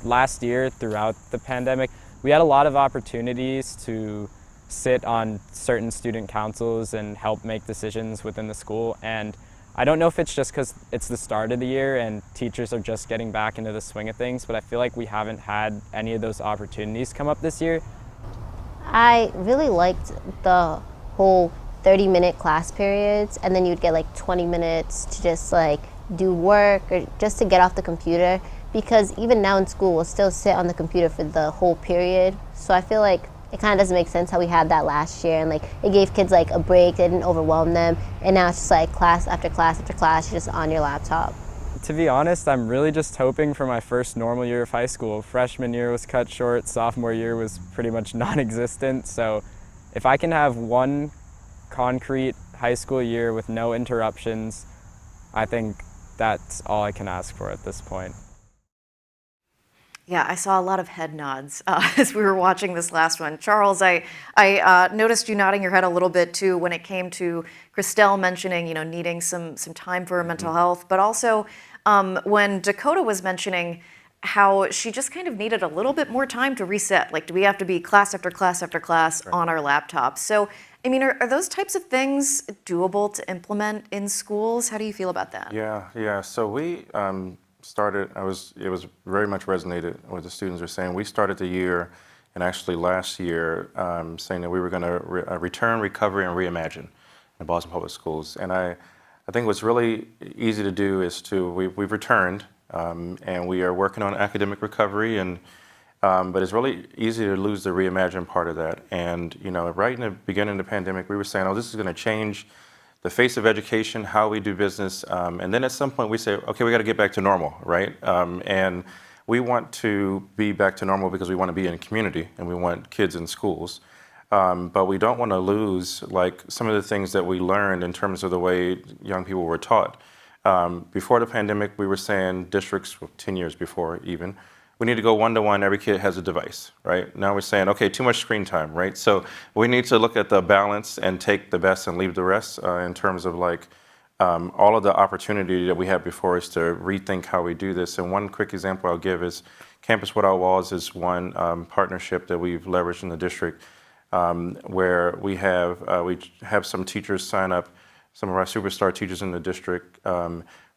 Last year, throughout the pandemic, we had a lot of opportunities to sit on certain student councils and help make decisions within the school. And I don't know if it's just because it's the start of the year and teachers are just getting back into the swing of things, but I feel like we haven't had any of those opportunities come up this year. I really liked the whole 30-minute class periods, and then you'd get like 20 minutes to just like do work or just to get off the computer, because even now in school we'll still sit on the computer for the whole period. So I feel like it kind of doesn't make sense how we had that last year, and like it gave kids like a break, it didn't overwhelm them, and now it's just like class after class after class, you're just on your laptop. To be honest, I'm really just hoping for my first normal year of high school. Freshman year was cut short, sophomore year was pretty much non-existent, so if I can have one concrete high school year with no interruptions, I think that's all I can ask for at this point. Yeah, I saw a lot of head nods as we were watching this last one. Charles, I noticed you nodding your head a little bit too when it came to Crystal mentioning, needing some time for mental health, but also when Dakota was mentioning how she just kind of needed a little bit more time to reset. Like, do we have to be class after class after class on our laptops? So, I mean, are those types of things doable to implement in schools? How do you feel about that? Yeah. So we started, it was very much resonated what the students were saying. We started the year, and actually last year, saying that we were going to return, recover, and reimagine in Boston Public Schools. And I think what's really easy to do is we've returned, and we are working on academic recovery, and but it's really easy to lose the reimagine part of that. And right in the beginning of the pandemic, we were saying, oh, this is going to change the face of education, how we do business, and then at some point we say, okay, we got to get back to normal, right? And we want to be back to normal because we want to be in a community and we want kids in schools, but we don't want to lose like some of the things that we learned in terms of the way young people were taught. Before the pandemic, we were saying districts, 10 years before even, we need to go one-to-one, every kid has a device, right? Now we're saying, okay, too much screen time, right? So we need to look at the balance and take the best and leave the rest in terms of like all of the opportunity that we have before us to rethink how we do this. And one quick example I'll give is Campus Without Walls is one partnership that we've leveraged in the district. where we have some teachers sign up, some of our superstar teachers in the district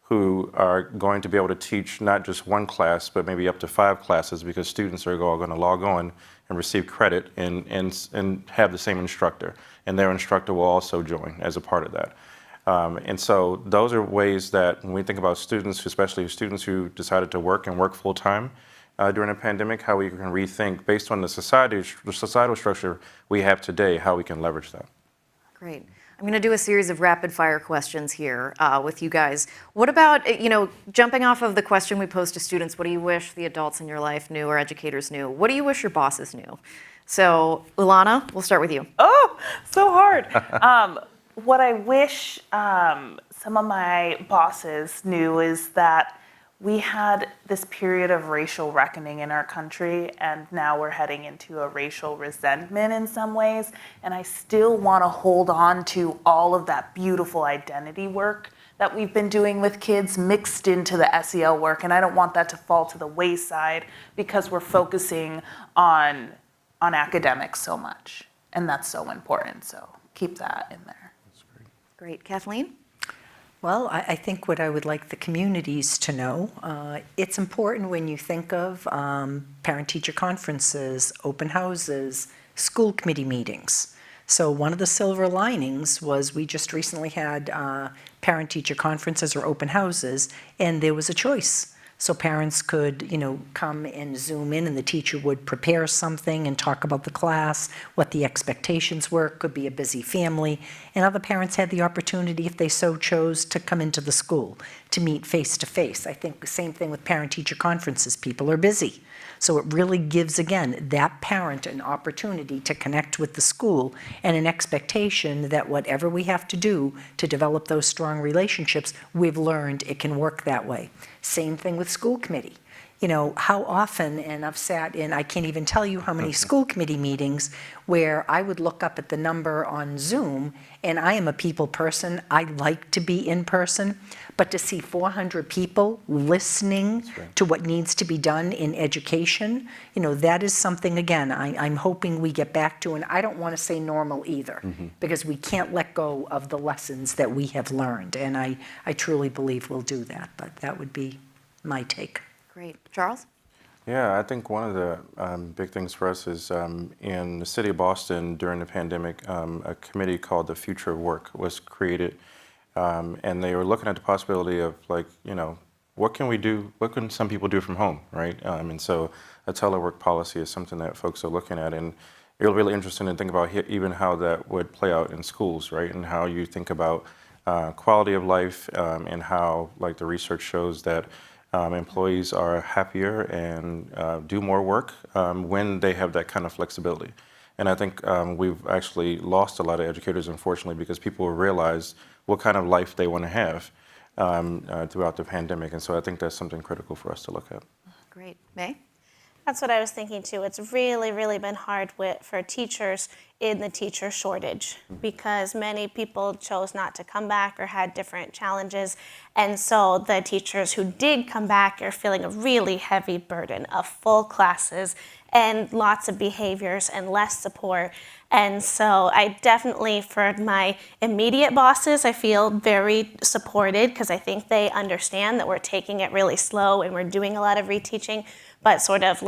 who are going to be able to teach not just one class, but maybe up to 5 classes, because students are all going to log on and receive credit and have the same instructor. And their instructor will also join as a part of that. And so those are ways that when we think about students, especially students who decided to work and work full time during a pandemic, how we can rethink based on the societal structure we have today, how we can leverage that. Great. I'm going to do a series of rapid fire questions here with you guys. What about, jumping off of the question we posed to students, what do you wish the adults in your life knew or educators knew? What do you wish your bosses knew? So, Ulana, we'll start with you. Oh, so hard. What I wish some of my bosses knew is that we had this period of racial reckoning in our country, and now we're heading into a racial resentment in some ways. And I still want to hold on to all of that beautiful identity work that we've been doing with kids mixed into the SEL work. And I don't want that to fall to the wayside because we're focusing on academics so much. And that's so important. So keep that in there. That's great. Great. Kathleen? Well, I think what I would like the communities to know, it's important when you think of parent-teacher conferences, open houses, school committee meetings. So one of the silver linings was we just recently had parent-teacher conferences or open houses, and there was a choice. So parents could, come and Zoom in, and the teacher would prepare something and talk about the class, what the expectations were. It could be a busy family. And other parents had the opportunity, if they so chose, to come into the school, to meet face-to-face. I think the same thing with parent-teacher conferences. People are busy. So it really gives, again, that parent an opportunity to connect with the school and an expectation that whatever we have to do to develop those strong relationships, we've learned it can work that way. Same thing with school committee. How often, and I've sat in, I can't even tell you how many school committee meetings where I would look up at the number on Zoom, and I am a people person. I like to be in person, but to see 400 people listening to what needs to be done in education, that is something, again, I'm hoping we get back to, and I don't want to say normal either, because we can't let go of the lessons that we have learned, and I truly believe we'll do that, but that would be my take. Great. Charles? Yeah, I think one of the big things for us is in the city of Boston during the pandemic, a committee called the Future of Work was created, and they were looking at the possibility of what can we do, what can some people do from home, right? And so a telework policy is something that folks are looking at, and it's really interesting to think about even how that would play out in schools, right? And how you think about quality of life and how the research shows that employees are happier and do more work when they have that kind of flexibility. And I think we've actually lost a lot of educators, unfortunately, because people realize what kind of life they want to have throughout the pandemic. And so I think that's something critical for us to look at. Great. May? That's what I was thinking too. It's really, really been hard for teachers in the teacher shortage because many people chose not to come back or had different challenges. And so the teachers who did come back are feeling a really heavy burden of full classes and lots of behaviors and less support. And so I definitely, for my immediate bosses, I feel very supported because I think they understand that we're taking it really slow and we're doing a lot of reteaching. But sort of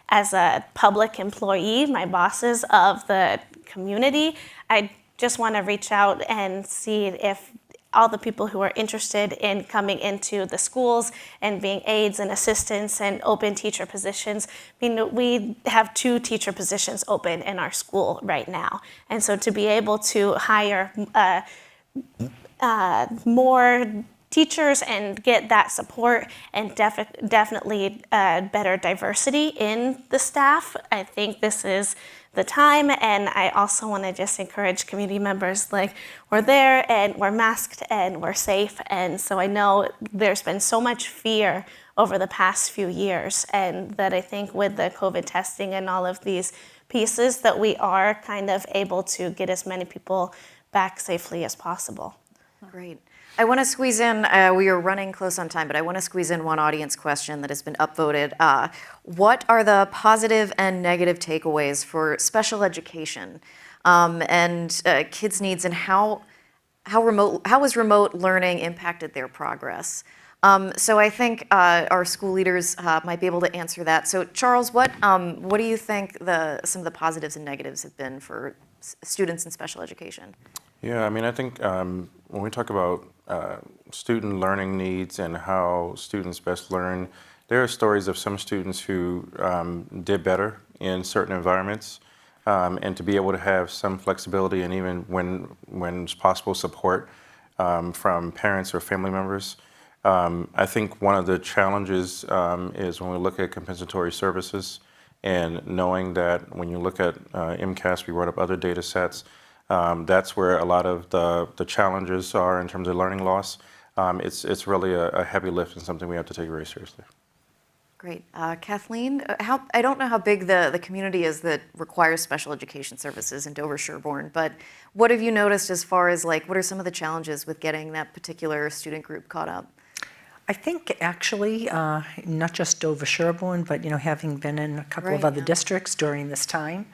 as a public employee, my bosses of the community, I just want to reach out and see if all the people who are interested in coming into the schools and being aides and assistants and open teacher positions. We have 2 teacher positions open in our school right now. And so to be able to hire more teachers and get that support and definitely better diversity in the staff, I think this is the time. And I also want to just encourage community members, we're there and we're masked and we're safe. And so I know there's been so much fear over the past few years, and that I think with the COVID testing and all of these pieces that we are kind of able to get as many people back safely as possible. Great. I want to squeeze in, we are running close on time, but I want to squeeze in one audience question that has been upvoted. What are the positive and negative takeaways for special education and kids' needs, and how has remote learning impacted their progress? So I think our school leaders might be able to answer that. So Charles, what do you think some of the positives and negatives have been for students in special education? Yeah, I mean, I think when we talk about student learning needs and how students best learn, there are stories of some students who did better in certain environments, and to be able to have some flexibility and even when it's possible, support from parents or family members. I think one of the challenges is when we look at compensatory services and knowing that when you look at MCAS, we brought up other data sets, that's where a lot of the challenges are in terms of learning loss. It's really a heavy lift and something we have to take very seriously. Great. Kathleen, I don't know how big the community is that requires special education services in Dover-Sherborn, but what have you noticed as far as what are some of the challenges with getting that particular student group caught up? I think actually, not just Dover-Sherborn, but having been in a couple of other districts during this time,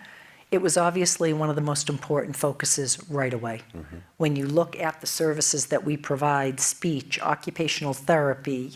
it was obviously one of the most important focuses right away. Mm-hmm. When you look at the services that we provide, speech, occupational therapy,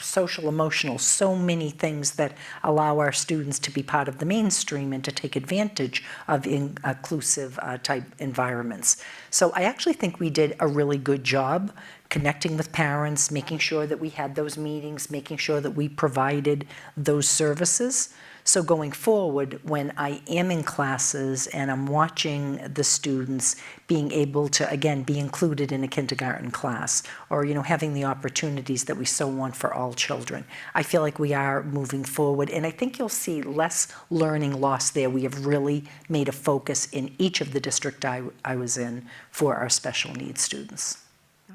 social, emotional, so many things that allow our students to be part of the mainstream and to take advantage of inclusive type environments. So I actually think we did a really good job connecting with parents, making sure that we had those meetings, making sure that we provided those services. So going forward, when I am in classes and I'm watching the students being able to, again, be included in a kindergarten class or, having the opportunities that we so want for all children, I feel like we are moving forward. And I think you'll see less learning loss there. We have really made a focus in each of the district I was in for our special needs students.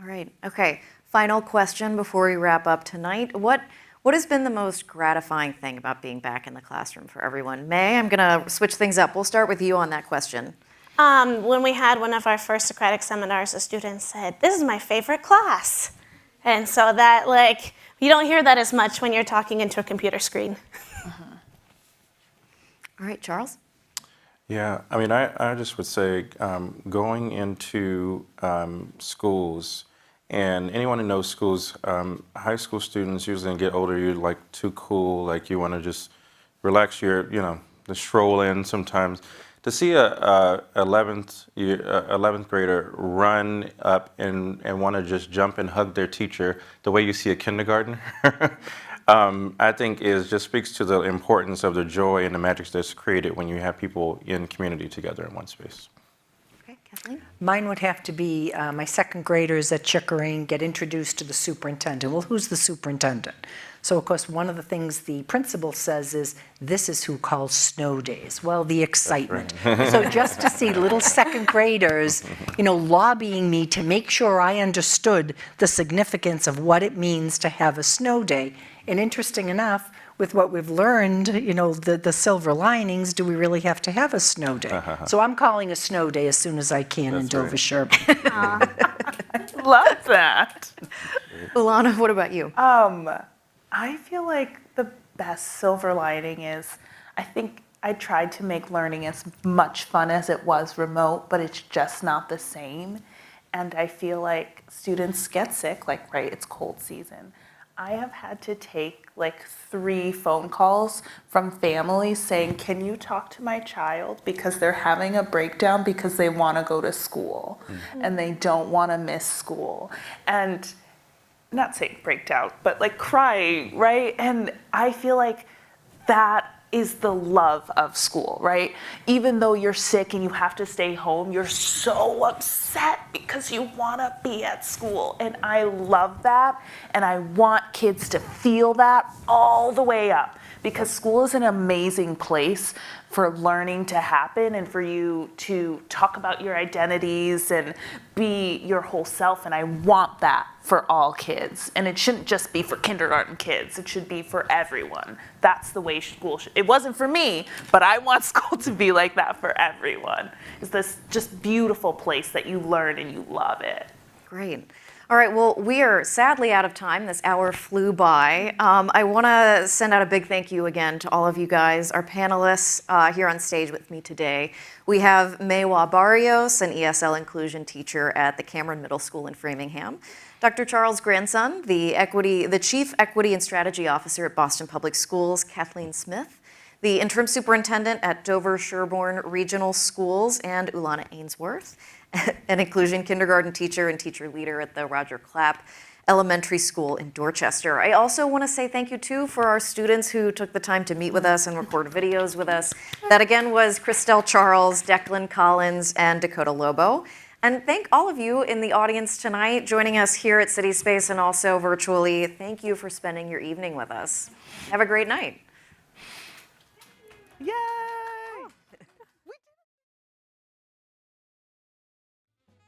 All right. Okay. Final question before we wrap up tonight. What has been the most gratifying thing about being back in the classroom for everyone? May, I'm going to switch things up. We'll start with you on that question. When we had one of our first Socratic seminars, a student said, "This is my favorite class." And so that, you don't hear that as much when you're talking into a computer screen. Uh-huh. All right, Charles? Yeah, I mean, I just would say going into schools, and anyone who knows schools, high school students usually get older, you're too cool, you want to just relax your, the stroll in sometimes. To see a 11th grader run up and want to just jump and hug their teacher the way you see a kindergartner, I think just speaks to the importance of the joy and the magic that's created when you have people in community together in one space. Kathleen? Mine would have to be my second graders at Chickering get introduced to the superintendent. Well, who's the superintendent? So, of course, one of the things the principal says is, this is who calls snow days. Well, the excitement. Right. So just to see little second graders, lobbying me to make sure I understood the significance of what it means to have a snow day. And interesting enough, with what we've learned, the silver linings, do we really have to have a snow day? Uh-huh. So I'm calling a snow day as soon as I can in Dover-Sherborn. Love that. Ulana, what about you? I feel like the best silver lining is, I think I tried to make learning as much fun as it was remote, but it's just not the same. And I feel like students get sick, it's cold season. I have had to take 3 phone calls from families saying, "Can you talk to my child because they're having a breakdown because they want to go to school and they don't want to miss school." And not saying breakdown, but crying, right? And I feel like that is the love of school, right? Even though you're sick and you have to stay home, you're so upset because you want to be at school. And I love that. And I want kids to feel that all the way up, because school is an amazing place for learning to happen and for you to talk about your identities and be your whole self. And I want that for all kids. And it shouldn't just be for kindergarten kids. It should be for everyone. That's the way school should. It wasn't for me, but I want school to be like that for everyone. It's this just beautiful place that you learn and you love it. Great. All right, well, we are sadly out of time. This hour flew by. I want to send out a big thank you again to all of you guys, our panelists here on stage with me today. We have Waugh Barrios, an ESL inclusion teacher at the Cameron Middle School in Framingham. Dr. Charles Grandson, the Chief Equity and Strategy Officer at Boston Public Schools, Kathleen Smith, the Interim Superintendent at Dover-Sherborn Regional Schools, and Ulana Ainsworth, an inclusion kindergarten teacher and teacher leader at the Roger Clapp Elementary School in Dorchester. I also want to say thank you too for our students who took the time to meet with us and record videos with us. That again was Christelle Charles, Declan Collins, and Dakota Lobo. And thank all of you in the audience tonight joining us here at CitySpace and also virtually. Thank you for spending your evening with us. Have a great night. Yay!